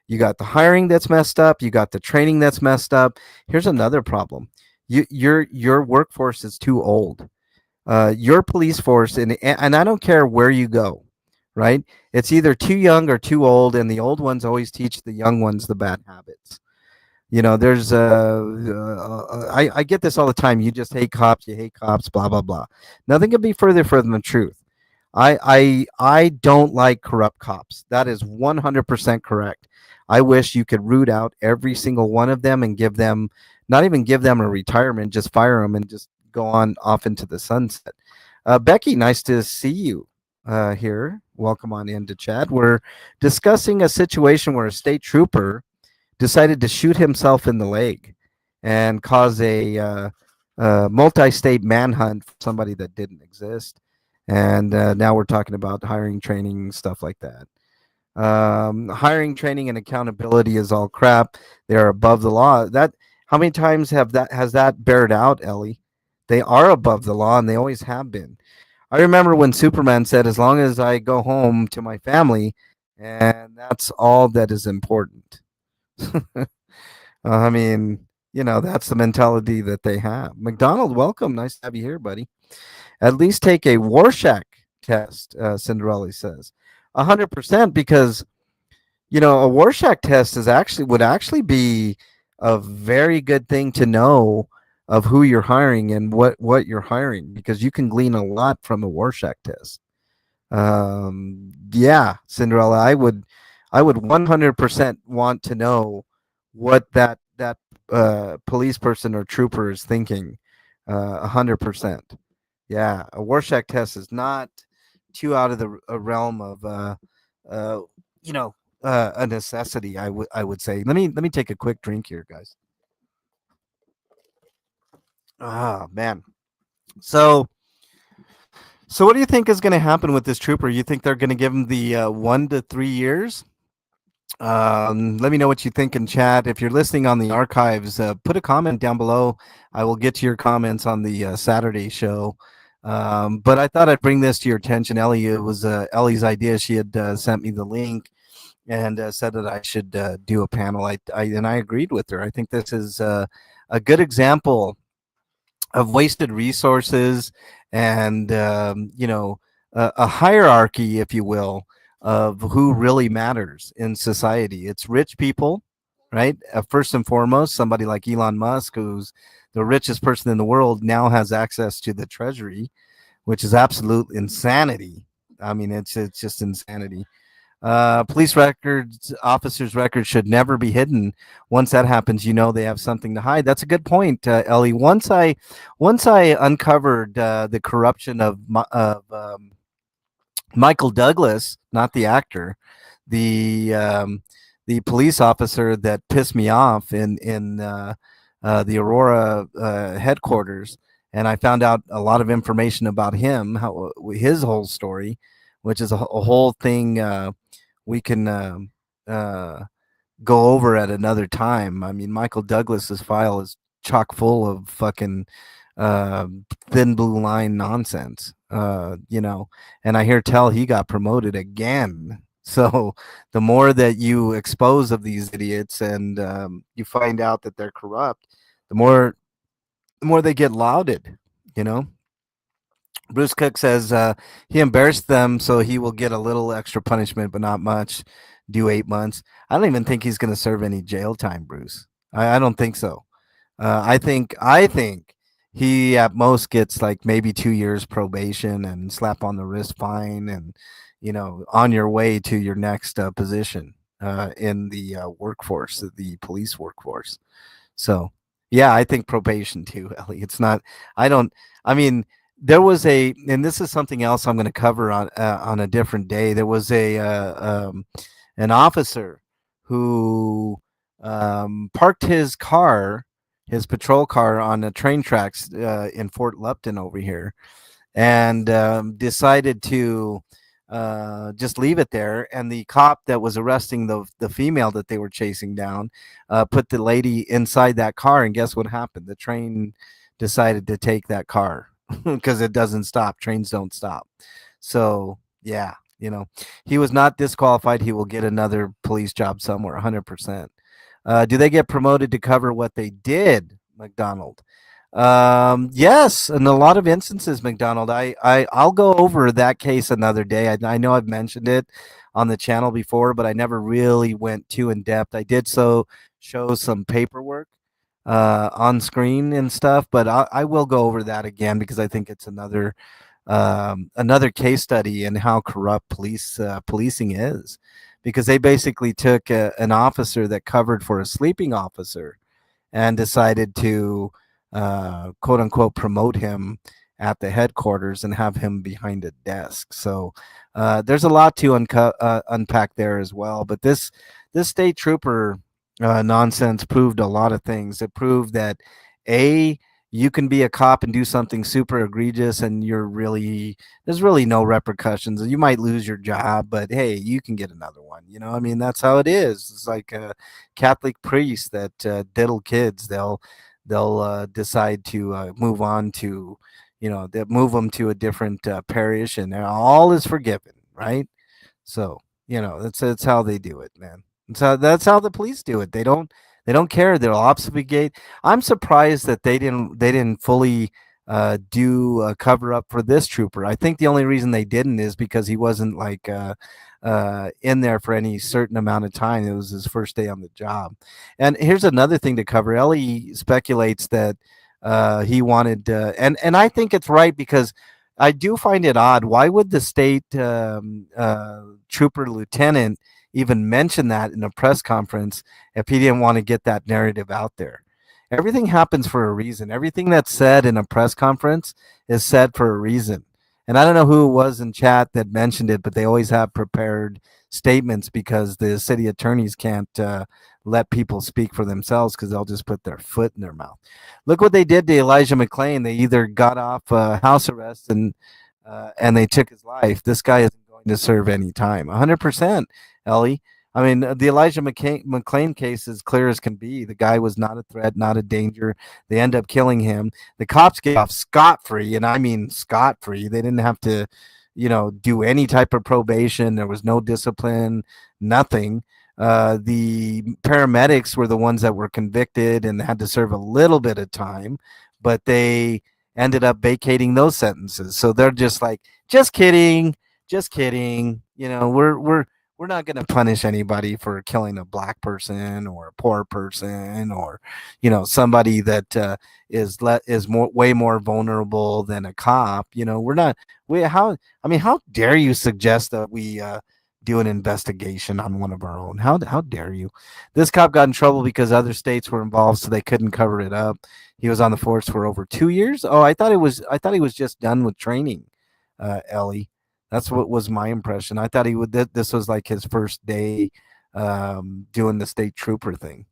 the hiring that's messed up. You got the training that's messed up. Here's another problem. Your workforce is too old. Your police force, and I don't care where you go, right? It's either too young or too old, and the old ones always teach the young ones the bad habits. There's I get this all the time. You just hate cops. You hate cops. Blah blah blah. Nothing could be further from the truth. I don't like corrupt cops. That is 100% correct. I wish you could root out every single one of them and not even give them a retirement, just fire them and just go on off into the sunset. Becky, nice to see you here. Welcome on into chat. We're discussing a situation where a state trooper decided to shoot himself in the leg and cause a multi-state manhunt for somebody that didn't exist. And now we're talking about hiring, training, stuff like that. Hiring, training, and accountability is all crap. They're above the law. How many times has that bared out, Ellie? They are above the law, and they always have been. I remember when Superman said, "As long as I go home to my family, and that's all that is important." I mean, that's the mentality that they have. McDonald, welcome. Nice to have you here, buddy. At least take a Rorschach test, Cinderella says. 100%, because a Rorschach test would actually be a very good thing to know of who you're hiring and what you're hiring, because you can glean a lot from a Rorschach test. Yeah, Cinderella, I would 100% want to know what that police person or trooper is thinking. 100%. Yeah, a Rorschach test is not too out of the realm of uh, a necessity. I would say. Let me take a quick drink here, guys. Ah, man. So what do you think is going to happen with this trooper? You think they're going to give him the 1 to 3 years? Let me know what you think in chat. If you're listening on the archives, put a comment down below. I will get to your comments on the Saturday show. But I thought I'd bring this to your attention, Ellie. It was Ellie's idea. She had sent me the link and said that I should do a panel. And I agreed with her. I think this is a good example of wasted resources and a hierarchy, if you will, of who really matters in society. It's rich people, right? First and foremost, somebody like Elon Musk, who's the richest person in the world, now has access to the treasury, which is absolute insanity. I mean, it's just insanity. Police records, officers' records should never be hidden. Once that happens, they have something to hide. That's a good point, Ellie. Once I uncovered the corruption of Michael Douglas, not the actor, the police officer that pissed me off in the Aurora headquarters, and I found out a lot of information about him, his whole story, which is a whole thing. We can go over at another time. I mean, Michael Douglas's file is chock full of fucking uh, thin blue line nonsense. And I hear tell he got promoted again. So the more that you expose of these idiots and you find out that they're corrupt, the more the more they get lauded, you know. Bruce Cook says he embarrassed them, so he will get a little extra punishment, but not much. Do 8 months. I don't even think he's going to serve any jail time, Bruce. I don't think so. I think he at most gets like maybe 2 years probation and slap on the wrist fine, and on your way to your next position in the workforce, the police workforce. So, yeah, I think probation too, Ellie. It's not. I don't. I mean, there was and this is something else I'm going to cover on a different day. There was an officer who parked his patrol car on the train tracks in Fort Lupton over here, and decided to just leave it there. And the cop that was arresting the female that they were chasing down put the lady inside that car. And guess what happened? The train decided to take that car because it doesn't stop. Trains don't stop. So, yeah, he was not disqualified. He will get another police job somewhere, 100%. Do they get promoted to cover what they did, McDonald? Yes, in a lot of instances, McDonald. I'll go over that case another day. I know I've mentioned it on the channel before, but I never really went too in depth. I did show some paperwork on screen and stuff, but I will go over that again because I think it's another case study in how corrupt policing is, because they basically took an officer that covered for a sleeping officer and decided to quote unquote promote him at the headquarters and have him behind a desk. So there's a lot to unpack there as well. But this state trooper nonsense proved a lot of things. It proved that you can be a cop and do something super egregious, and there's really no repercussions. You might lose your job, but hey, you can get another one. I mean, that's how it is. It's like a Catholic priest that diddle kids. They'll decide to move on to, they move them to a different parish, and all is forgiven, right? So that's how they do it, man. That's how the police do it. They don't care. They'll obfuscate. I'm surprised that they didn't fully do a cover up for this trooper. I think the only reason they didn't is because he wasn't like in there for any certain amount of time. It was his first day on the job. And here's another thing to cover. Ellie speculates that he wanted, and I think it's right, because I do find it odd. Why would the state trooper lieutenant even mention that in a press conference if he didn't want to get that narrative out there? Everything happens for a reason. Everything that's said in a press conference is said for a reason. And I don't know who it was in chat that mentioned it, but they always have prepared statements because the city attorneys can't let people speak for themselves because they'll just put their foot in their mouth. Look what they did to Elijah McClain. They either got off house arrest and they took his life. This guy isn't going to serve any time. 100%, Ellie. I mean, the Elijah McClain case is clear as can be. The guy was not a threat, not a danger. They end up killing him. The cops get off scot-free, and I mean scot-free. They didn't have to, do any type of probation. There was no discipline, nothing. The paramedics were the ones that were convicted and had to serve a little bit of time, but they ended up vacating those sentences. So they're just like, just kidding, just kidding. We're not going to punish anybody for killing a black person or a poor person or, somebody that is way more vulnerable than a cop. We're not. How dare you suggest that we do an investigation on one of our own? How dare you? This cop got in trouble because other states were involved, so they couldn't cover it up. He was on the force for over 2 years. Oh, I thought he was just done with training, Ellie. That's what was my impression. I thought this was like his first day doing the state trooper thing.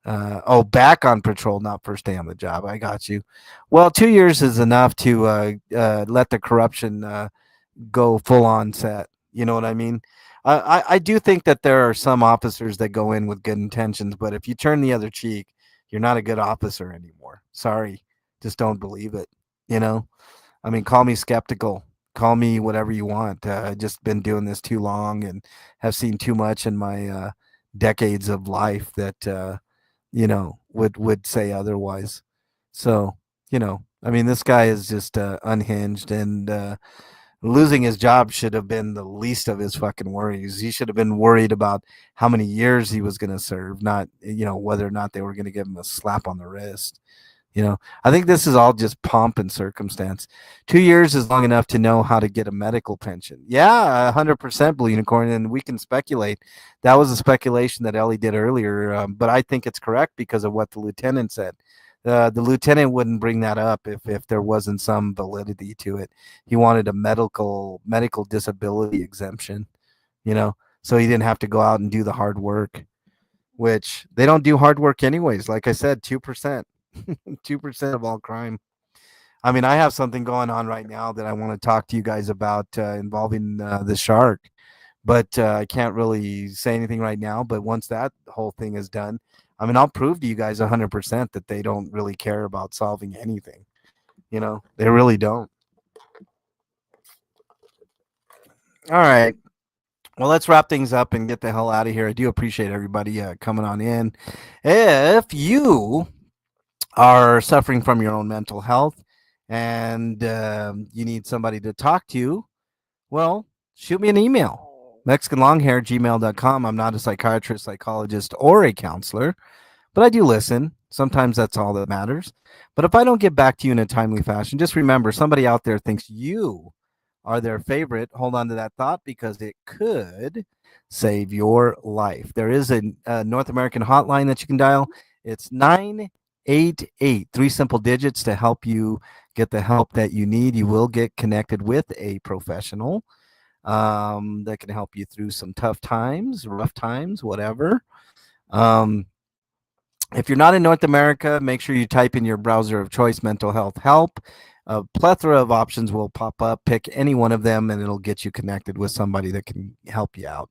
Back on patrol, not first day on the job. I got you. Well, 2 years is enough to let the corruption go full on set. You know what I mean? I do think that there are some officers that go in with good intentions, but if you turn the other cheek, you're not a good officer anymore. Sorry. Just don't believe it. I mean, call me skeptical. Call me whatever you want. I've just been doing this too long and have seen too much in my decades of life that would say otherwise. So I mean, this guy is just unhinged, and losing his job should have been the least of his fucking worries. He should have been worried about how many years he was going to serve, not, whether or not they were going to give him a slap on the wrist. I think this is all just pomp and circumstance. 2 years is long enough to know how to get a medical pension. Yeah, 100% Blue Unicorn, and we can speculate. That was a speculation that Ellie did earlier, but I think it's correct because of what the lieutenant said. The lieutenant wouldn't bring that up if there wasn't some validity to it. He wanted a medical disability exemption, so he didn't have to go out and do the hard work, which they don't do hard work anyways. Like I said, 2%. 2% of all crime. I mean, I have something going on right now that I want to talk to you guys about involving the shark, but I can't really say anything right now. But once that whole thing is done, I mean, I'll prove to you guys 100% that they don't really care about solving anything. They really don't. All right. Well, let's wrap things up and get the hell out of here. I do appreciate everybody coming on in. If you are suffering from your own mental health and you need somebody to talk to, well, shoot me an email. MexicanLonghair@gmail.com. I'm not a psychiatrist, psychologist, or a counselor, but I do listen. Sometimes that's all that matters. But if I don't get back to you in a timely fashion, just remember somebody out there thinks you are their favorite. Hold on to that thought because it could save your life. There is a North American hotline that you can dial. It's 988, 3 simple digits to help you get the help that you need. You will get connected with a professional that can help you through some tough times, rough times, whatever. If you're not in North America, make sure you type in your browser of choice mental health help. A plethora of options will pop up. Pick any one of them and it'll get you connected with somebody that can help you out.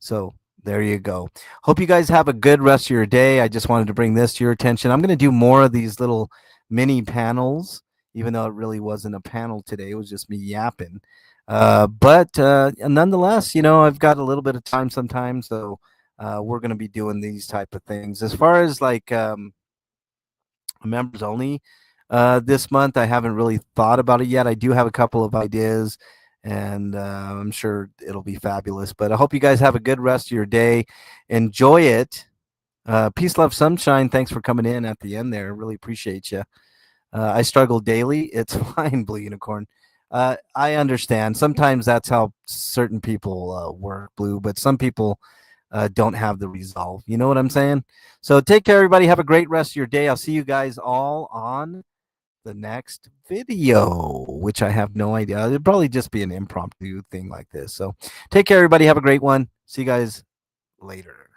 So there you go. Hope you guys have a good rest of your day. I just wanted to bring this to your attention. I'm going to do more of these little mini panels, even though it really wasn't a panel today. It was just me yapping. But nonetheless, I've got a little bit of time sometimes, so we're going to be doing these type of things. As far as like members only this month, I haven't really thought about it yet. I do have a couple of ideas, and I'm sure it'll be fabulous. But I hope you guys have a good rest of your day. Enjoy it. Peace, love, sunshine. Thanks for coming in at the end there. Really appreciate you. I struggle daily. It's fine, Blue Unicorn. I understand. Sometimes that's how certain people work, Blue, but some people don't have the resolve. You know what I'm saying? So take care, everybody. Have a great rest of your day. I'll see you guys all on the next video, which I have no idea. It'll probably just be an impromptu thing like this. So take care, everybody. Have a great one. See you guys later.